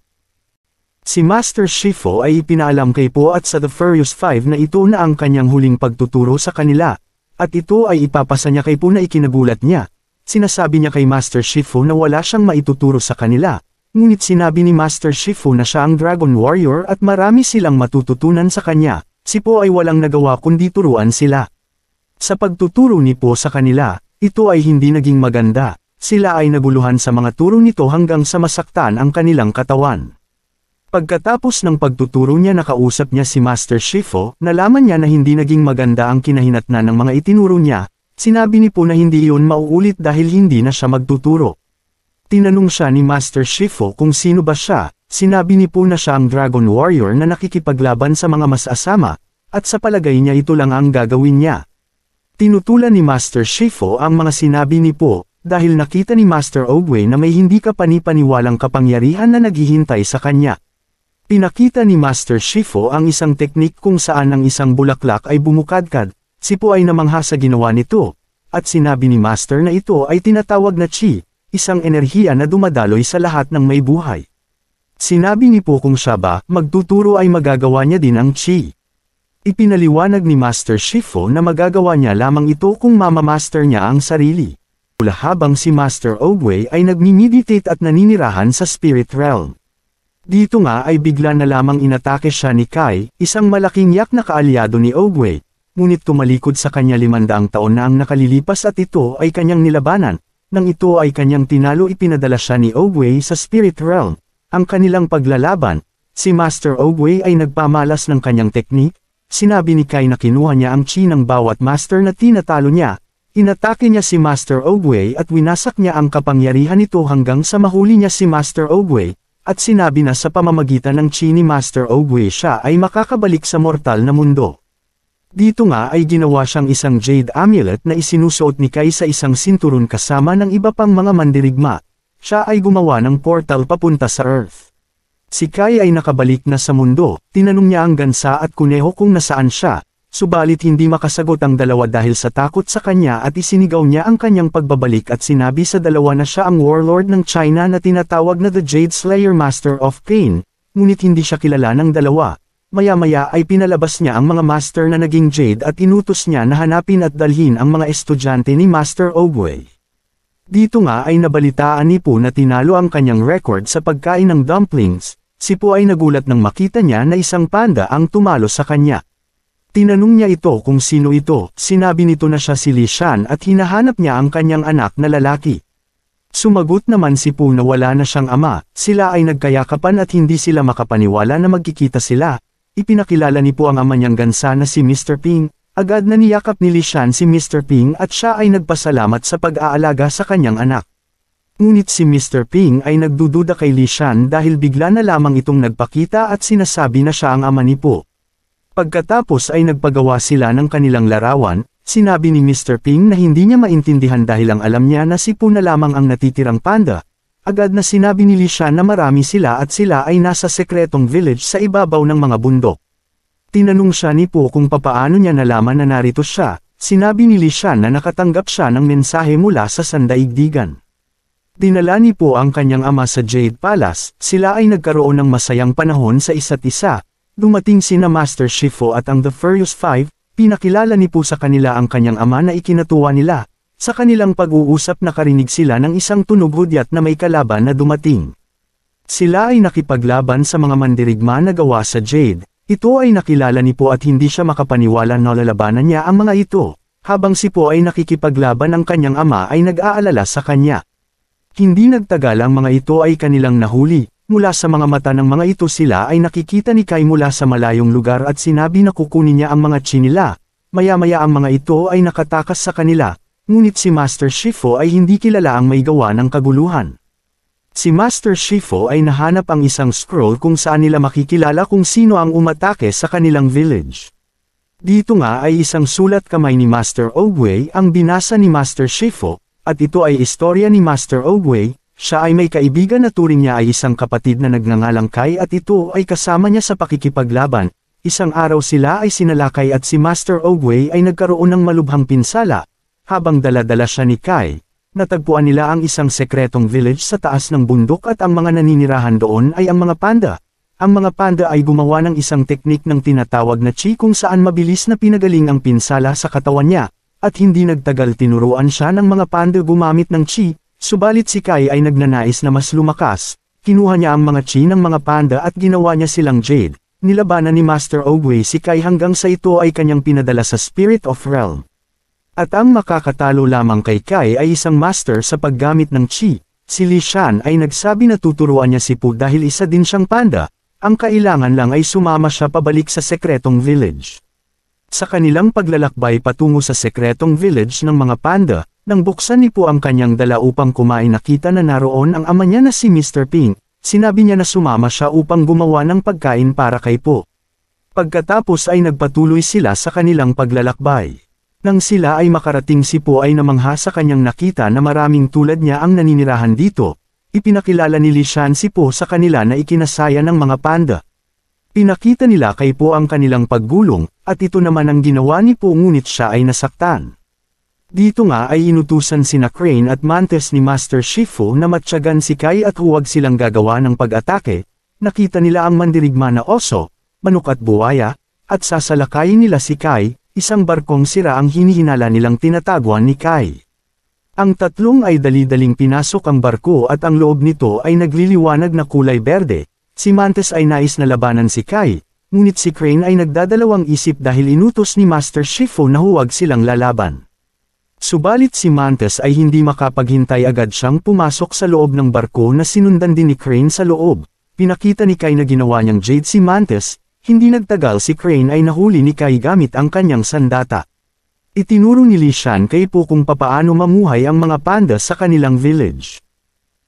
Si Master Shifu ay ipinaalam kay Po at sa The Furious Five na ito na ang kanyang huling pagtuturo sa kanila, at ito ay ipapasa niya kay Po na ikinagulat niya. Sinasabi niya kay Master Shifu na wala siyang maituturo sa kanila, ngunit sinabi ni Master Shifu na siya ang Dragon Warrior at marami silang matututunan sa kanya. Si Po ay walang nagawa kundi turuan sila. Sa pagtuturo ni Po sa kanila, ito ay hindi naging maganda, sila ay naguluhan sa mga turo nito hanggang sa masaktan ang kanilang katawan. Pagkatapos ng pagtuturo niya nakausap niya si Master Shifu, nalaman niya na hindi naging maganda ang kinahinatnan ng mga itinuro niya, sinabi ni Po na hindi iyon mauulit dahil hindi na siya magtuturo. Tinanong siya ni Master Shifu kung sino ba siya, sinabi ni Po na siya ang Dragon Warrior na nakikipaglaban sa mga mas-asama, at sa palagay niya ito lang ang gagawin niya. Tinutulan ni Master Shifu ang mga sinabi ni Po, dahil nakita ni Master Ogway na may hindi kapani-paniwalang kapangyarihan na naghihintay sa kanya. Pinakita ni Master Shifu ang isang teknik kung saan ang isang bulaklak ay bumukadkad, si Po ay namangha sa ginawa nito, at sinabi ni Master na ito ay tinatawag na Chi, isang enerhiya na dumadaloy sa lahat ng may buhay. Sinabi ni Po kung siya ba magtuturo ay magagawa niya din ang Chi. Ipinaliwanag ni Master Shifu na magagawa niya lamang ito kung mamamaster niya ang sarili. Habang si Master Ogway ay nagmi-meditate at naninirahan sa Spirit Realm. Dito nga ay bigla na lamang inatake siya ni Kai, isang malaking yak na kaalyado ni Ogway, ngunit tumalikod sa kanya 500 taon na ang nakalilipas at ito ay kanyang nilabanan. Nang ito ay kanyang tinalo ipinadala siya ni Ogway sa Spirit Realm. Ang kanilang paglalaban, si Master Ogway ay nagpamalas ng kanyang teknik, sinabi ni Kai na kinuha niya ang chi ng bawat master na tinatalo niya. Inatake niya si Master Ogway at winasak niya ang kapangyarihan nito hanggang sa mahuli niya si Master Ogway. At sinabi na sa pamamagitan ng chi ni Master Ogway siya ay makakabalik sa mortal na mundo. Dito nga ay ginawa siyang isang jade amulet na isinusuot ni Kai sa isang sinturon kasama ng iba pang mga mandirigma. Siya ay gumawa ng portal papunta sa Earth. Si Kai ay nakabalik na sa mundo, tinanong niya ang gansa at kuneho kung nasaan siya, subalit hindi makasagot ang dalawa dahil sa takot sa kanya at isinigaw niya ang kanyang pagbabalik at sinabi sa dalawa na siya ang warlord ng China na tinatawag na The Jade Slayer Master of Pain, ngunit hindi siya kilala ng dalawa. Maya-maya ay pinalabas niya ang mga master na naging Jade at inutos niya na hanapin at dalhin ang mga estudyante ni Master Ogway. Dito nga ay nabalitaan ni Po na tinalo ang kanyang record sa pagkain ng dumplings, si Po ay nagulat nang makita niya na isang panda ang tumalo sa kanya. Tinanong niya ito kung sino ito, sinabi nito na siya si Li Shan at hinahanap niya ang kanyang anak na lalaki. Sumagot naman si Po na wala na siyang ama, sila ay nagkayakapan at hindi sila makapaniwala na magkikita sila. Ipinakilala ni Po ang ama niyang gansa na si Mr. Ping, agad na niyakap ni Li Shan si Mr. Ping at siya ay nagpasalamat sa pag-aalaga sa kanyang anak. Ngunit si Mr. Ping ay nagdududa kay Li Shan dahil bigla na lamang itong nagpakita at sinasabi na siya ang ama ni Po. Pagkatapos ay nagpagawa sila ng kanilang larawan, sinabi ni Mr. Ping na hindi niya maintindihan dahil ang alam niya na si Po na lamang ang natitirang panda. Agad na sinabi ni Li Shan na marami sila at sila ay nasa sekretong village sa ibabaw ng mga bundok. Tinanong siya ni Po kung papaano niya nalaman na narito siya, sinabi ni Li Shan na nakatanggap siya ng mensahe mula sa sandaigdigan. Dinala ni Po ang kanyang ama sa Jade Palace, sila ay nagkaroon ng masayang panahon sa isa't isa. Dumating sina Master Shifu at ang The Furious Five, pinakilala ni Po sa kanila ang kanyang ama na ikinatuwa nila. Sa kanilang pag-uusap nakarinig sila ng isang tunog hudyat na may kalaban na dumating. Sila ay nakipaglaban sa mga mandirigma na gawa sa Jade. Ito ay nakilala ni Po at hindi siya makapaniwala na lalabanan niya ang mga ito. Habang si Po ay nakikipaglaban ang kanyang ama ay nag-aalala sa kanya. Hindi nagtagal ang mga ito ay kanilang nahuli. Mula sa mga mata ng mga ito sila ay nakikita ni Kai mula sa malayong lugar at sinabi na kukunin niya ang mga chi nila, Maya-maya ang mga ito ay nakatakas sa kanila, ngunit si Master Shifu ay hindi kilala ang may gawa ng kaguluhan. Si Master Shifu ay nahanap ang isang scroll kung saan nila makikilala kung sino ang umatake sa kanilang village. Dito nga ay isang sulat kamay ni Master Oogway ang binasa ni Master Shifu, at ito ay istorya ni Master Oogway. Siya ay may kaibigan na turing niya ay isang kapatid na nagngangalang Kai at ito ay kasama niya sa pakikipaglaban. Isang araw sila ay sinalakay at si Master Oogway ay nagkaroon ng malubhang pinsala. Habang dala-dala siya ni Kai, natagpuan nila ang isang sekretong village sa taas ng bundok at ang mga naninirahan doon ay ang mga panda. Ang mga panda ay gumawa ng isang teknik ng tinatawag na chi kung saan mabilis na pinagaling ang pinsala sa katawan niya, at hindi nagtagal tinuruan siya ng mga panda gumamit ng chi, subalit si Kai ay nagnanais na mas lumakas. Kinuha niya ang mga chi ng mga panda at ginawa niya silang jade. Nilabanan ni Master Oogway si Kai hanggang sa ito ay kanyang pinadala sa Spirit of Realm. At ang makakatalo lamang kay Kai ay isang master sa paggamit ng chi. Si Li Shan ay nagsabi na tuturuan niya si Pu dahil isa din siyang panda. Ang kailangan lang ay sumama siya pabalik sa sekretong village. Sa kanilang paglalakbay patungo sa sekretong village ng mga panda, nang buksan ni Pu ang kanyang dala upang kumain, nakita na naroon ang ama niya na si Mr. Ping. Sinabi niya na sumama siya upang gumawa ng pagkain para kay Pu. Pagkatapos ay nagpatuloy sila sa kanilang paglalakbay. Nang sila ay makarating, si Pu ay namangha sa kanyang nakita na maraming tulad niya ang naninirahan dito. Ipinakilala ni Li Shan si Pu sa kanila na ikinasaya ng mga panda. Pinakita nila kay Pu ang kanilang paggulong, at ito naman ang ginawa ni Pu ngunit siya ay nasaktan. Dito nga ay inutusan sina Crane at Mantis ni Master Shifu na matyagan si Kai at huwag silang gagawa ng pag-atake. Nakita nila ang mandirigma na oso, manok at buwaya, at sasalakayin nila si Kai, isang barkong sira ang hinihinala nilang tinataguan ni Kai. Ang tatlong ay dali-daling pinasok ang barko at ang loob nito ay nagliliwanag na kulay berde. Si Mantis ay nais na labanan si Kai, ngunit si Crane ay nagdadalawang isip dahil inutos ni Master Shifu na huwag silang lalaban. Subalit si Mantis ay hindi makapaghintay, agad siyang pumasok sa loob ng barko na sinundan din ni Crane sa loob. Pinakita ni Kai na ginawa niyang jade si Mantis, hindi nagtagal si Crane ay nahuli ni Kai gamit ang kanyang sandata. Itinuro ni Li Shan kay Pu kung papaano mamuhay ang mga panda sa kanilang village.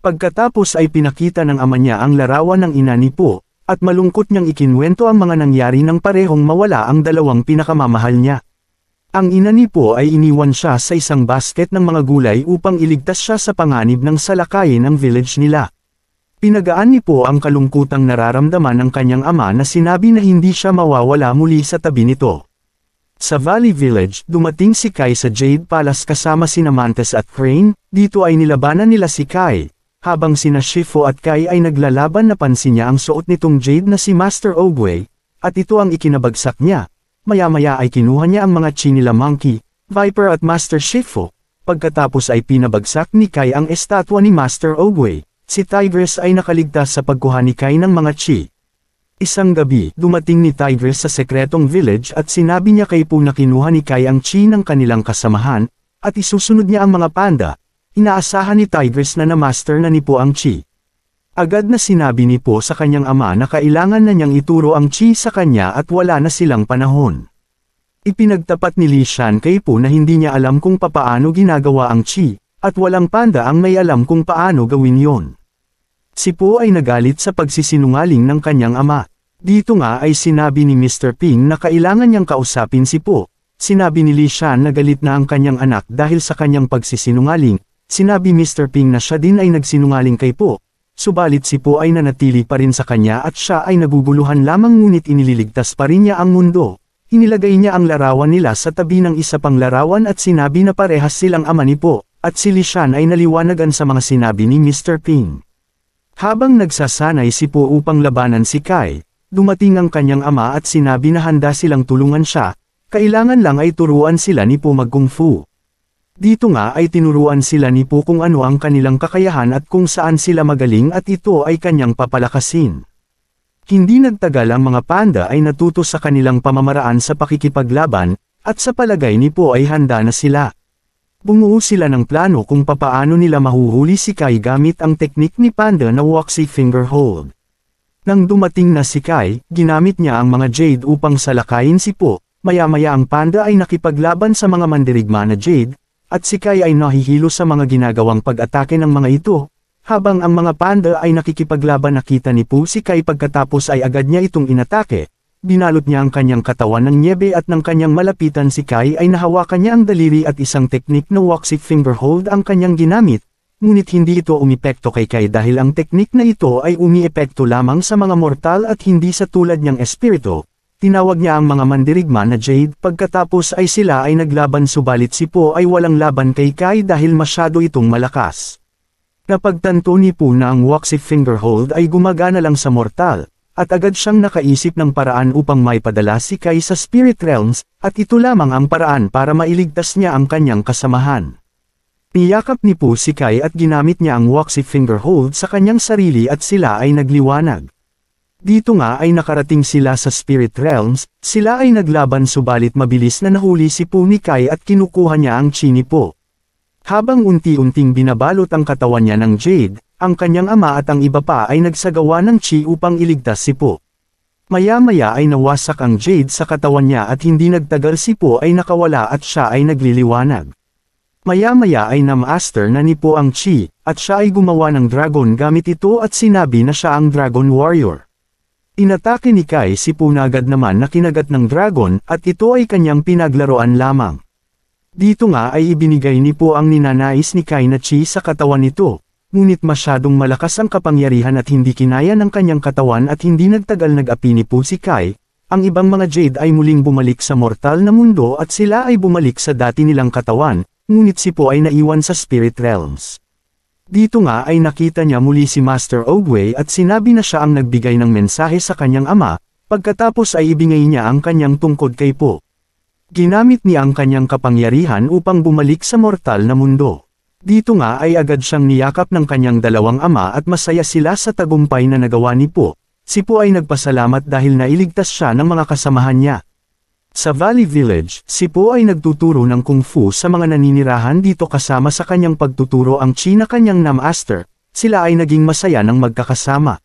Pagkatapos ay pinakita ng ama niya ang larawan ng ina ni Pu, at malungkot niyang ikinwento ang mga nangyari nang parehong mawala ang dalawang pinakamamahal niya. Ang ina ni Pu ay iniwan siya sa isang basket ng mga gulay upang iligtas siya sa panganib ng salakayin ang village nila. Pinagaan ni Pu ang kalungkutang nararamdaman ng kanyang ama na sinabi na hindi siya mawawala muli sa tabi nito. Sa Valley Village, dumating si Kai sa Jade Palace kasama sina Mantis at Crane. Dito ay nilabanan nila si Kai. Habang sina Shifu at Kai ay naglalaban, napansin niya ang suot nitong Jade na si Master Oogway, at ito ang ikinabagsak niya. Maya-maya ay kinuha niya ang mga chi nila Monkey, Viper at Master Shifu. Pagkatapos ay pinabagsak ni Kai ang estatwa ni Master Oogway. Si Tigress ay nakaligtas sa pagkuha ni Kai ng mga chi. Isang gabi, dumating ni Tigress sa sekretong village at sinabi niya kay Pu na kinuha ni Kai ang chi ng kanilang kasamahan, at isusunod niya ang mga panda. Inaasahan ni Tigress na na-master na ni Pu ang chi. Agad na sinabi ni Pu sa kanyang ama na kailangan na niyang ituro ang chi sa kanya at wala na silang panahon. Ipinagtapat ni Li Shan kay Pu na hindi niya alam kung papaano ginagawa ang chi, at walang panda ang may alam kung paano gawin yon. Si Pu ay nagalit sa pagsisinungaling ng kanyang ama. Dito nga ay sinabi ni Mr. Ping na kailangan niyang kausapin si Pu. Sinabi ni Li Shan na galit na ang kanyang anak dahil sa kanyang pagsisinungaling. Sinabi Mr. Ping na siya din ay nagsinungaling kay Pu. Subalit si Pu ay nanatili pa rin sa kanya at siya ay naguguluhan lamang, ngunit inililigtas pa rin niya ang mundo. Inilagay niya ang larawan nila sa tabi ng isa pang larawan at sinabi na parehas silang ama ni Pu, at si Li Shan ay naliwanagan sa mga sinabi ni Mr. Ping. Habang nagsasanay si Pu upang labanan si Kai, dumating ang kanyang ama at sinabi na handa silang tulungan siya, kailangan lang ay turuan sila ni Pu mag-kung fu. Dito nga ay tinuruan sila ni Pu kung ano ang kanilang kakayahan at kung saan sila magaling, at ito ay kanyang papalakasin. Hindi nagtagal ang mga panda ay natuto sa kanilang pamamaraan sa pakikipaglaban, at sa palagay ni Pu ay handa na sila. Bumuo sila ng plano kung papaano nila mahuhuli si Kai gamit ang teknik ni Panda na Waxy Finger Hold. Nang dumating na si Kai, ginamit niya ang mga jade upang salakayin si Pu. Maya-maya ang panda ay nakipaglaban sa mga mandirigma na Jade, at si Kai ay nahihilo sa mga ginagawang pag-atake ng mga ito. Habang ang mga panda ay nakikipaglaban, nakita ni Pooh si Kai pagkatapos ay agad niya itong inatake. Binalot niya ang kanyang katawan ng nyebe at nang kanyang malapitan si Kai ay nahawakan niya ang daliri at isang teknik na waxy finger hold ang kanyang ginamit. Ngunit hindi ito umepekto kay Kai dahil ang teknik na ito ay umiepekto lamang sa mga mortal at hindi sa tulad niyang espiritu. Tinawag niya ang mga mandirigma na Jade, pagkatapos ay sila ay naglaban subalit si Pooh ay walang laban kay Kai dahil masyado itong malakas. Napagtanto ni Pooh na ang waxy finger hold ay gumagana lang sa mortal, at agad siyang nakaisip ng paraan upang maipadala si Kai sa spirit realms, at ito lamang ang paraan para mailigtas niya ang kanyang kasamahan. Niyakap ni Pooh si Kai at ginamit niya ang waxy finger hold sa kanyang sarili at sila ay nagliwanag. Dito nga ay nakarating sila sa spirit realms, sila ay naglaban subalit mabilis na nahuli si Pooh ni Kai at kinukuha niya ang chi ni Pooh. Habang unti-unting binabalot ang katawan niya ng Jade, ang kanyang ama at ang iba pa ay nagsagawa ng chi upang iligtas si Pooh. Maya-maya ay nawasak ang Jade sa katawan niya at hindi nagtagal si Pooh ay nakawala at siya ay nagliliwanag. Maya-maya ay na-master na ni Pooh ang chi, at siya ay gumawa ng dragon gamit ito at sinabi na siya ang Dragon Warrior. Inatake ni Kai si Pooh na agad naman na kinagat ng dragon at ito ay kanyang pinaglaruan lamang. Dito nga ay ibinigay ni Pooh ang ninanais ni Kai na chi sa katawan nito, ngunit masyadong malakas ang kapangyarihan at hindi kinaya ng kanyang katawan at hindi nagtagal nag-api ni Pooh si Kai. Ang ibang mga Jade ay muling bumalik sa mortal na mundo at sila ay bumalik sa dati nilang katawan, ngunit si Pooh ay naiwan sa spirit realms. Dito nga ay nakita niya muli si Master Oogway at sinabi na siya ang nagbigay ng mensahe sa kanyang ama, pagkatapos ay ibigay niya ang kanyang tungkod kay Pooh. Ginamit niya ang kanyang kapangyarihan upang bumalik sa mortal na mundo. Dito nga ay agad siyang niyakap ng kanyang dalawang ama at masaya sila sa tagumpay na nagawa ni Pooh. Si Pooh ay nagpasalamat dahil nailigtas siya ng mga kasamahan niya. Sa Valley Village, si Pooh ay nagtuturo ng kung fu sa mga naninirahan dito kasama sa kanyang pagtuturo ang chi na kanyang na-master, sila ay naging masaya ng magkakasama.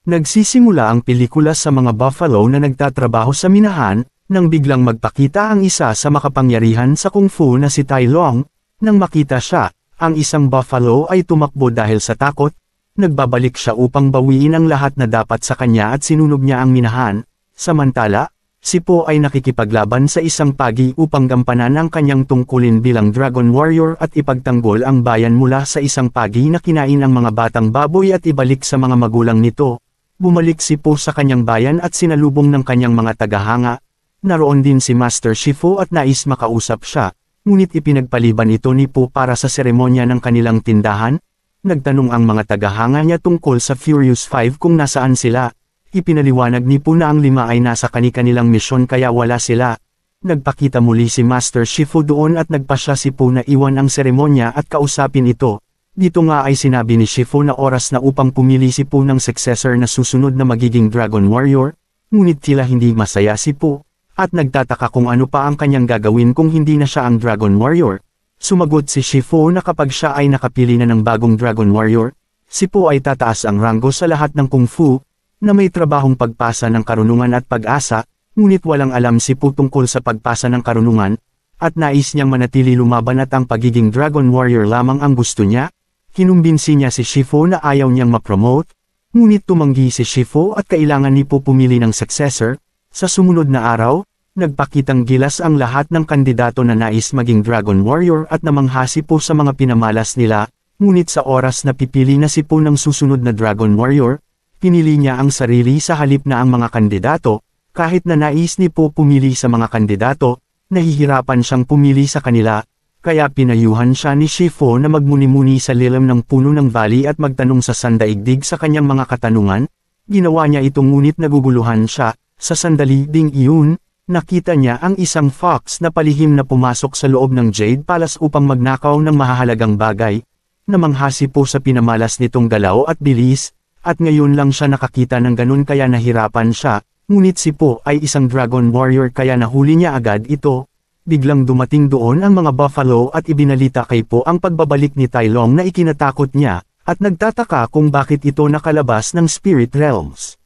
Nagsisimula ang pelikula sa mga buffalo na nagtatrabaho sa minahan, nang biglang magpakita ang isa sa makapangyarihan sa kung fu na si Tai Long. Nang makita siya, ang isang buffalo ay tumakbo dahil sa takot, nagbabalik siya upang bawiin ang lahat na dapat sa kanya at sinunog niya ang minahan. Samantala, si Pooh ay nakikipaglaban sa isang pagi upang gampanan ang kanyang tungkulin bilang Dragon Warrior at ipagtanggol ang bayan mula sa isang pagi na kinain ang mga batang baboy at ibalik sa mga magulang nito. Bumalik si Pooh sa kanyang bayan at sinalubong ng kanyang mga tagahanga. Naroon din si Master Shifu at nais makausap siya, ngunit ipinagpaliban ito ni Pooh para sa seremonya ng kanilang tindahan. Nagtanong ang mga tagahanga niya tungkol sa Furious 5 kung nasaan sila. Ipinaliwanag ni Pooh na ang 5 ay nasa kani-kanilang misyon kaya wala sila. Nagpakita muli si Master Shifu doon at nagpasya si Pooh na iwan ang seremonya at kausapin ito. Dito nga ay sinabi ni Shifu na oras na upang pumili si Pooh ng successor na susunod na magiging Dragon Warrior, ngunit tila hindi masaya si Pooh, at nagtataka kung ano pa ang kanyang gagawin kung hindi na siya ang Dragon Warrior. Sumagot si Shifu na kapag siya ay nakapili na ng bagong Dragon Warrior, si Pooh ay tataas ang ranggo sa lahat ng kung fu, na may trabahong pagpasa ng karunungan at pag-asa, ngunit walang alam si Pooh tungkol sa pagpasa ng karunungan, at nais niyang manatili lumaban at ang pagiging Dragon Warrior lamang ang gusto niya. Kinumbinsi niya si Shifu na ayaw niyang ma-promote, ngunit tumanggi si Shifu at kailangan ni Pooh pumili ng successor. Sa sumunod na araw, nagpakitang gilas ang lahat ng kandidato na nais maging Dragon Warrior at namangha si Pooh sa mga pinamalas nila, ngunit sa oras na pipili na si Pooh ng susunod na Dragon Warrior, pinili niya ang sarili sa halip na ang mga kandidato. Kahit na nais ni Pooh pumili sa mga kandidato, nahihirapan siyang pumili sa kanila, kaya pinayuhan siya ni Shifu na magmuni-muni sa lilim ng puno ng valley at magtanong sa sandaigdig sa kanyang mga katanungan. Ginawa niya ito ngunit naguguluhan siya. Sa sandali ding iyon, nakita niya ang isang fox na palihim na pumasok sa loob ng Jade Palace upang magnakaw ng mahahalagang bagay. Namangha si Pooh sa pinamalas nitong galaw at bilis, at ngayon lang siya nakakita ng ganun kaya nahirapan siya, ngunit si Pooh ay isang Dragon Warrior kaya nahuli niya agad ito. Biglang dumating doon ang mga buffalo at ibinalita kay Pooh ang pagbabalik ni Tai Long na ikinatakot niya, at nagtataka kung bakit ito nakalabas ng Spirit Realms.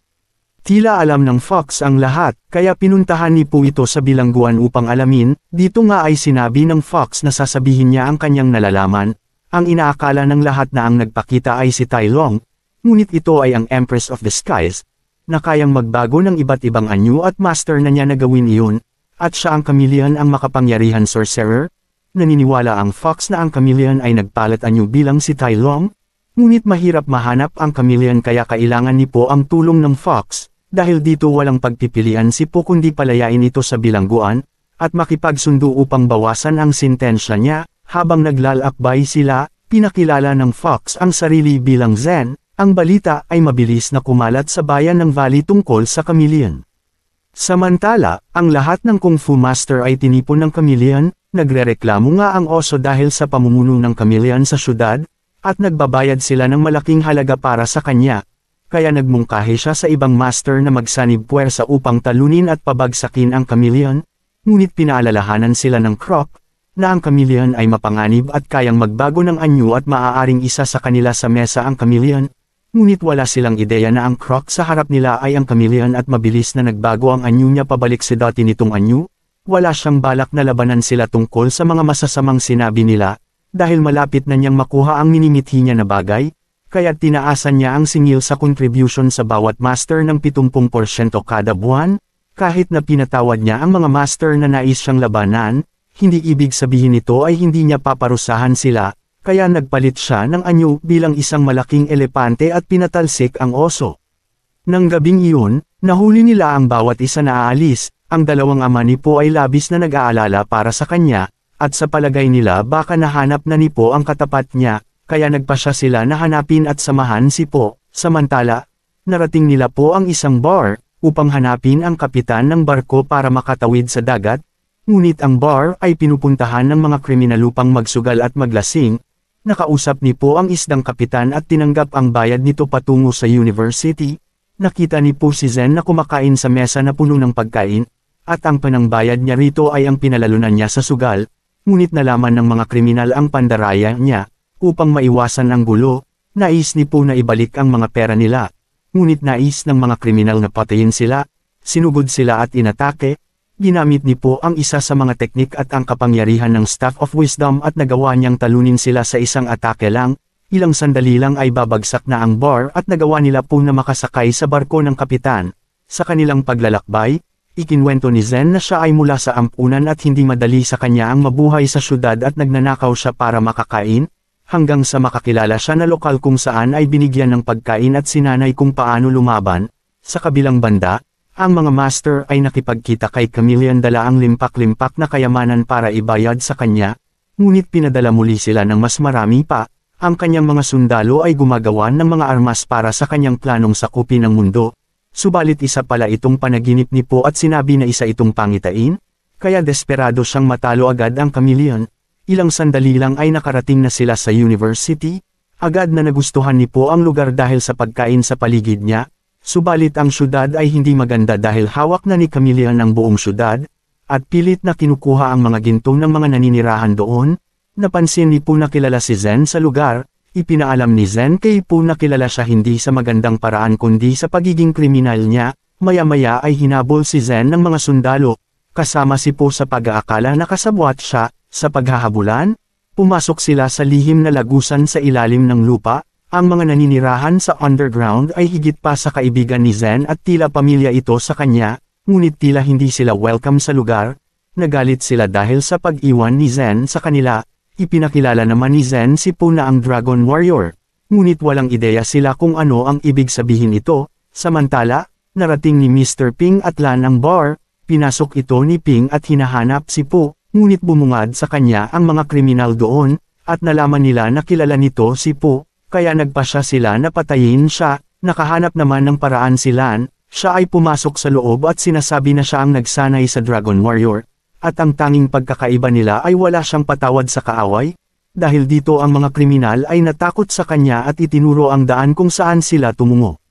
Tila alam ng Fox ang lahat, kaya pinuntahan ni Po ito sa bilangguan upang alamin. Dito nga ay sinabi ng Fox na sasabihin niya ang kanyang nalalaman. Ang inaakala ng lahat na ang nagpakita ay si Tai Long, ngunit ito ay ang Empress of the Skies, na kayang magbago ng iba't ibang anyo at master na niya na gawin iyon, at siya ang chameleon ang makapangyarihan sorcerer. Naniniwala ang Fox na ang chameleon ay nagpalit anyo bilang si Tai Long, ngunit mahirap mahanap ang chameleon kaya kailangan ni Po ang tulong ng Fox. Dahil dito walang pagpipilian si Po kundi palayain ito sa bilangguan, at makipagsundo upang bawasan ang sintensya niya. Habang naglalakbay sila, pinakilala ng Fox ang sarili bilang Zen. Ang balita ay mabilis na kumalat sa bayan ng Valley tungkol sa chameleon. Samantala, ang lahat ng Kung Fu Master ay tinipon ng chameleon. Nagrereklamo nga ang oso dahil sa pamumuno ng chameleon sa syudad, at nagbabayad sila ng malaking halaga para sa kanya. Kaya nagmungkahi siya sa ibang master na magsanib puwersa upang talunin at pabagsakin ang chameleon, ngunit pinaalalahanan sila ng Croc, na ang chameleon ay mapanganib at kayang magbago ng anyo at maaaring isa sa kanila sa mesa ang chameleon, ngunit wala silang ideya na ang Croc sa harap nila ay ang chameleon at mabilis na nagbago ang anyo niya pabalik sa dati nitong anyo. Wala siyang balak na labanan sila tungkol sa mga masasamang sinabi nila, dahil malapit na niyang makuha ang minimithi niya na bagay. Kaya tinaasan niya ang singil sa contribution sa bawat master ng 70% kada buwan, kahit na pinatawad niya ang mga master na nais siyang labanan, hindi ibig sabihin nito ay hindi niya paparusahan sila, kaya nagpalit siya ng anyo bilang isang malaking elepante at pinatalsik ang oso. Nang gabing iyon, nahuli nila ang bawat isa na aalis, ang dalawang ama ni Po ay labis na nag-aalala para sa kanya, at sa palagay nila baka nahanap na ni Po ang katapat niya. Kaya nagpasya sila na hanapin at samahan si Po. Samantala, narating nila Po ang isang bar, upang hanapin ang kapitan ng barko para makatawid sa dagat, ngunit ang bar ay pinupuntahan ng mga kriminal upang magsugal at maglasing. Nakausap ni Po ang isdang kapitan at tinanggap ang bayad nito patungo sa university. Nakita ni Po si Zen na kumakain sa mesa na puno ng pagkain, at ang panangbayad niya rito ay ang pinalalunan niya sa sugal, ngunit nalaman ng mga kriminal ang pandaraya niya. Upang maiwasan ang gulo, nais ni Po na ibalik ang mga pera nila, ngunit nais ng mga kriminal na patayin sila, sinugod sila at inatake. Ginamit ni Po ang isa sa mga teknik at ang kapangyarihan ng Staff of Wisdom at nagawa niyang talunin sila sa isang atake lang. Ilang sandali lang ay babagsak na ang bar at nagawa nila Po na makasakay sa barko ng kapitan. Sa kanilang paglalakbay, ikinwento ni Zen na siya ay mula sa ampunan at hindi madali sa kanya ang mabuhay sa syudad at nagnanakaw siya para makakain. Hanggang sa makakilala siya na lokal kung saan ay binigyan ng pagkain at sinanay kung paano lumaban. Sa kabilang banda, ang mga master ay nakipagkita kay chameleon dala ang limpak-limpak na kayamanan para ibayad sa kanya, ngunit pinadala muli sila ng mas marami pa. Ang kanyang mga sundalo ay gumagawa ng mga armas para sa kanyang planong sakupin ang mundo. Subalit isa pala itong panaginip ni Po at sinabi na isa itong pangitain, kaya desperado siyang matalo agad ang chameleon. Ilang sandali lang ay nakarating na sila sa university. Agad na nagustuhan ni Po ang lugar dahil sa pagkain sa paligid niya. Subalit ang syudad ay hindi maganda dahil hawak na ni chameleon ang buong syudad, at pilit na kinukuha ang mga ginto ng mga naninirahan doon. Napansin ni Po na kilala si Zen sa lugar. Ipinaalam ni Zen kay Po na kilala siya hindi sa magandang paraan kundi sa pagiging kriminal niya. Maya-maya ay hinabol si Zen ng mga sundalo, kasama si Po sa pag-aakala na kasabwat siya. Sa paghahabulan, pumasok sila sa lihim na lagusan sa ilalim ng lupa. Ang mga naninirahan sa underground ay higit pa sa kaibigan ni Zen at tila pamilya ito sa kanya, ngunit tila hindi sila welcome sa lugar. Nagalit sila dahil sa pag-iwan ni Zen sa kanila. Ipinakilala naman ni Zen si Po na ang Dragon Warrior, ngunit walang ideya sila kung ano ang ibig sabihin ito. Samantala, narating ni Mr. Ping at Lan ang bar. Pinasok ito ni Ping at hinahanap si Po. Ngunit bumungad sa kanya ang mga kriminal doon, at nalaman nila na kilala nito si Po, kaya nagpasya sila na patayin siya. Nakahanap naman ng paraan si Lan, siya ay pumasok sa loob at sinasabi na siya ang nagsanay sa Dragon Warrior, at ang tanging pagkakaiba nila ay wala siyang patawad sa kaaway. Dahil dito ang mga kriminal ay natakot sa kanya at itinuro ang daan kung saan sila tumungo.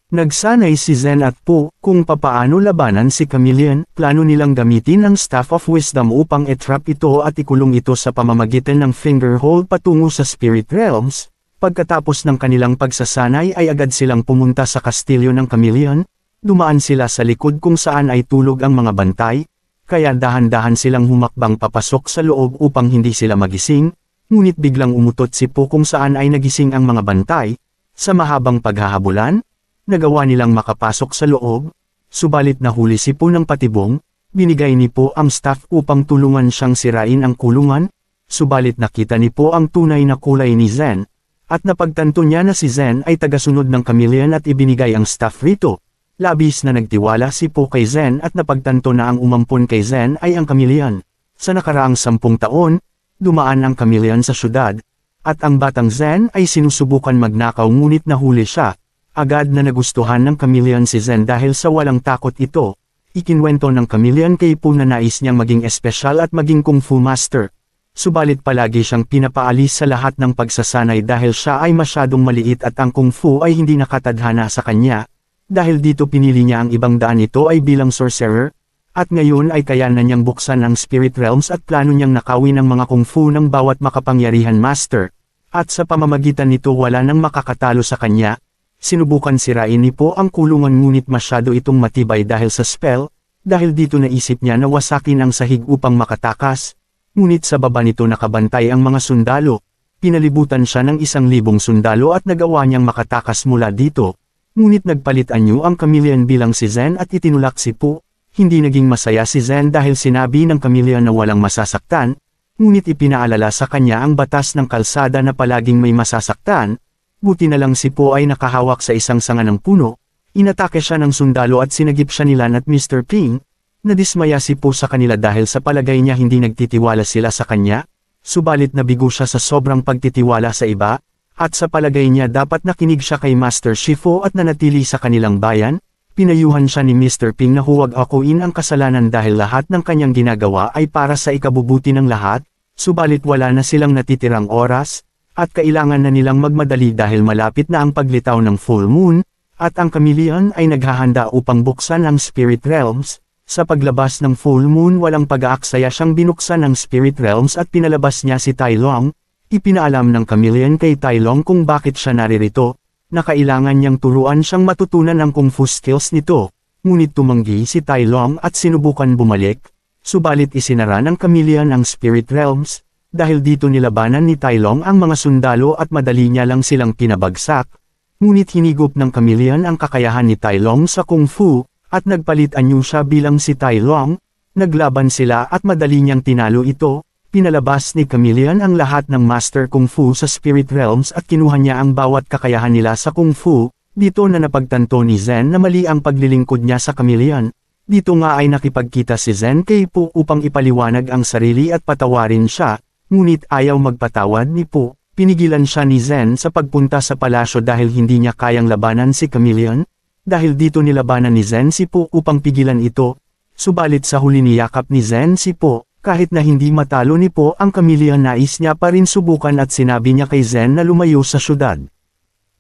Nagsanay si Zen at Po kung papaano labanan si chameleon. Plano nilang gamitin ang Staff of Wisdom upang i-trap ito at ikulong ito sa pamamagitan ng finger hole patungo sa Spirit Realms. Pagkatapos ng kanilang pagsasanay ay agad silang pumunta sa kastilyo ng chameleon. dumaan sila sa likod kung saan ay tulog ang mga bantay, kaya dahan-dahan silang humakbang papasok sa loob upang hindi sila magising, ngunit biglang umutot si Po kung saan ay nagising ang mga bantay. Sa mahabang paghahabulan, nagawa nilang makapasok sa loob, subalit nahuli si Po ng patibong. Binigay ni Po ang staff upang tulungan siyang sirain ang kulungan, subalit nakita ni Po ang tunay na kulay ni Zen, at napagtanto niya na si Zen ay tagasunod ng Chameleon at ibinigay ang staff rito. Labis na nagtiwala si Po kay Zen at napagtanto na ang umampon kay Zen ay ang Chameleon. Sa nakaraang 10 taon, dumaan ang Chameleon sa syudad, at ang batang Zen ay sinusubukan magnakaw ngunit nahuli siya. Agad na nagustuhan ng Chameleon si Zen dahil sa walang takot ito. Ikinwento ng Chameleon kay Po na nais niyang maging espesyal at maging kung fu master. Subalit palagi siyang pinapaalis sa lahat ng pagsasanay dahil siya ay masyadong maliit at ang kung fu ay hindi nakatadhana sa kanya. Dahil dito pinili niya ang ibang daan ito ay bilang sorcerer, at ngayon ay kaya na niyang buksan ang spirit realms at plano niyang nakawin ang mga kung fu ng bawat makapangyarihan master. At sa pamamagitan nito wala nang makakatalo sa kanya. Sinubukan sirain ni Po ang kulungan ngunit masyado itong matibay dahil sa spell, dahil dito naisip niya na wasakin ang sahig upang makatakas. Ngunit sa baba nito nakabantay ang mga sundalo. Pinalibutan siya ng 1,000 sundalo at nagawa niyang makatakas mula dito. Ngunit nagpalit anyo ang Chameleon bilang si Zen at itinulak si Po. Hindi naging masaya si Zen dahil sinabi ng Chameleon na walang masasaktan, ngunit ipinaalala sa kanya ang batas ng kalsada na palaging may masasaktan. Buti na lang si Po ay nakahawak sa isang sanga ng puno, inatake siya ng sundalo at sinagip siya nila at Mr. Ping. Nadismaya si Po sa kanila dahil sa palagay niya hindi nagtitiwala sila sa kanya, subalit nabigo siya sa sobrang pagtitiwala sa iba, at sa palagay niya dapat nakinig siya kay Master Shifu at nanatili sa kanilang bayan. Pinayuhan siya ni Mr. Ping na huwag akuin ang kasalanan dahil lahat ng kanyang ginagawa ay para sa ikabubuti ng lahat, subalit wala na silang natitirang oras, at kailangan na nilang magmadali dahil malapit na ang paglitaw ng full moon, at ang Chameleon ay naghahanda upang buksan ang spirit realms. Sa paglabas ng full moon walang pag-aaksaya siyang binuksan ang spirit realms at pinalabas niya si Tai Long. Ipinaalam ng Chameleon kay Tai Long kung bakit siya naririto, na kailangan niyang turuan siyang matutunan ang kung fu skills nito, ngunit tumanggi si Tai Long at sinubukan bumalik, subalit isinara ng Chameleon ang spirit realms. Dahil dito nilabanan ni Tai Long ang mga sundalo at madali niya lang silang pinabagsak, ngunit hinigop ng Chameleon ang kakayahan ni Tai Long sa kung fu, at nagpalit anyo siya bilang si Tai Long. Naglaban sila at madali niyang tinalo ito. Pinalabas ni Chameleon ang lahat ng master kung fu sa spirit realms at kinuha niya ang bawat kakayahan nila sa kung fu. Dito na napagtanto ni Zen na mali ang paglilingkod niya sa Chameleon. Dito nga ay nakipagkita si Zen kay Po upang ipaliwanag ang sarili at patawarin siya. Ngunit ayaw magpatawad ni Po. Pinigilan siya ni Zen sa pagpunta sa palasyo dahil hindi niya kayang labanan si Chameleon. Dahil dito nilabanan ni Zen si Po upang pigilan ito. Subalit sa huli niyakap ni Zen si Po. Kahit na hindi matalo ni Po ang Chameleon, nais niya pa rin subukan at sinabi niya kay Zen na lumayo sa syudad.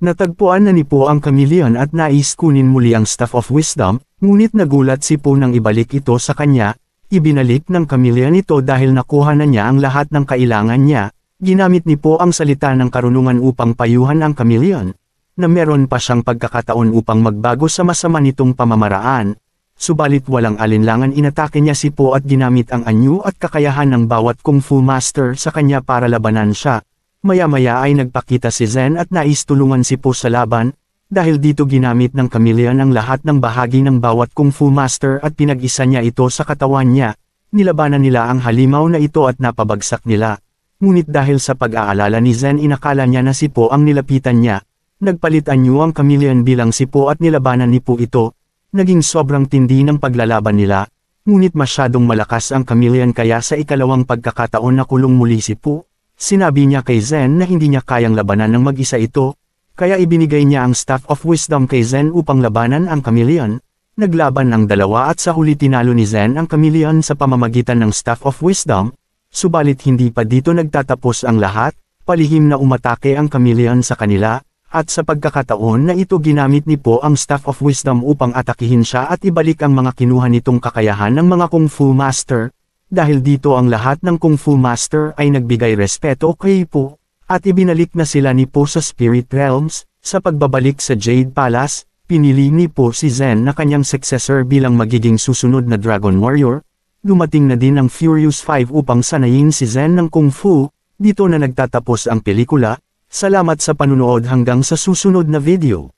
Natagpuan na ni Po ang Chameleon at nais kunin muli ang Staff of Wisdom, ngunit nagulat si Po nang ibalik ito sa kanya. Ibinalik ng Chameleon ito dahil nakuha na niya ang lahat ng kailangan niya. Ginamit ni Po ang salita ng karunungan upang payuhan ang Chameleon, na meron pa siyang pagkakataon upang magbago sa masama nitong pamamaraan. Subalit walang alinlangan inatake niya si Po at ginamit ang anyo at kakayahan ng bawat kung fu master sa kanya para labanan siya. Maya-maya ay nagpakita si Zen at nais tulungan si Po sa laban. Dahil dito ginamit ng Chameleon ang lahat ng bahagi ng bawat kung fu master at pinag-isa niya ito sa katawan niya. Nilabanan nila ang halimaw na ito at napabagsak nila. Ngunit dahil sa pag-aalala ni Zen inakala niya na si Po ang nilapitan niya. Nagpalit anyo ang Chameleon bilang si Po at nilabanan ni Po ito. Naging sobrang tindi ng paglalaban nila. Ngunit masyadong malakas ang Chameleon kaya sa ikalawang pagkakataon nakulong muli si Po. Sinabi niya kay Zen na hindi niya kayang labanan ng mag-isa ito. Kaya ibinigay niya ang Staff of Wisdom kay Zen upang labanan ang Chameleon. Naglaban ang dalawa at sa huli tinalo ni Zen ang Chameleon sa pamamagitan ng Staff of Wisdom. Subalit hindi pa dito nagtatapos ang lahat, palihim na umatake ang Chameleon sa kanila, at sa pagkakataon na ito ginamit ni Po ang Staff of Wisdom upang atakihin siya at ibalik ang mga kinuha nitong kakayahan ng mga Kung Fu Master. Dahil dito ang lahat ng Kung Fu Master ay nagbigay respeto kay Po. At ibinalik na sila ni Po sa Spirit Realms. Sa pagbabalik sa Jade Palace, pinili ni Po si Zen na kanyang successor bilang magiging susunod na Dragon Warrior. Dumating na din ang Furious 5 upang sanayin si Zen ng Kung Fu. Dito na nagtatapos ang pelikula. Salamat sa panunood hanggang sa susunod na video.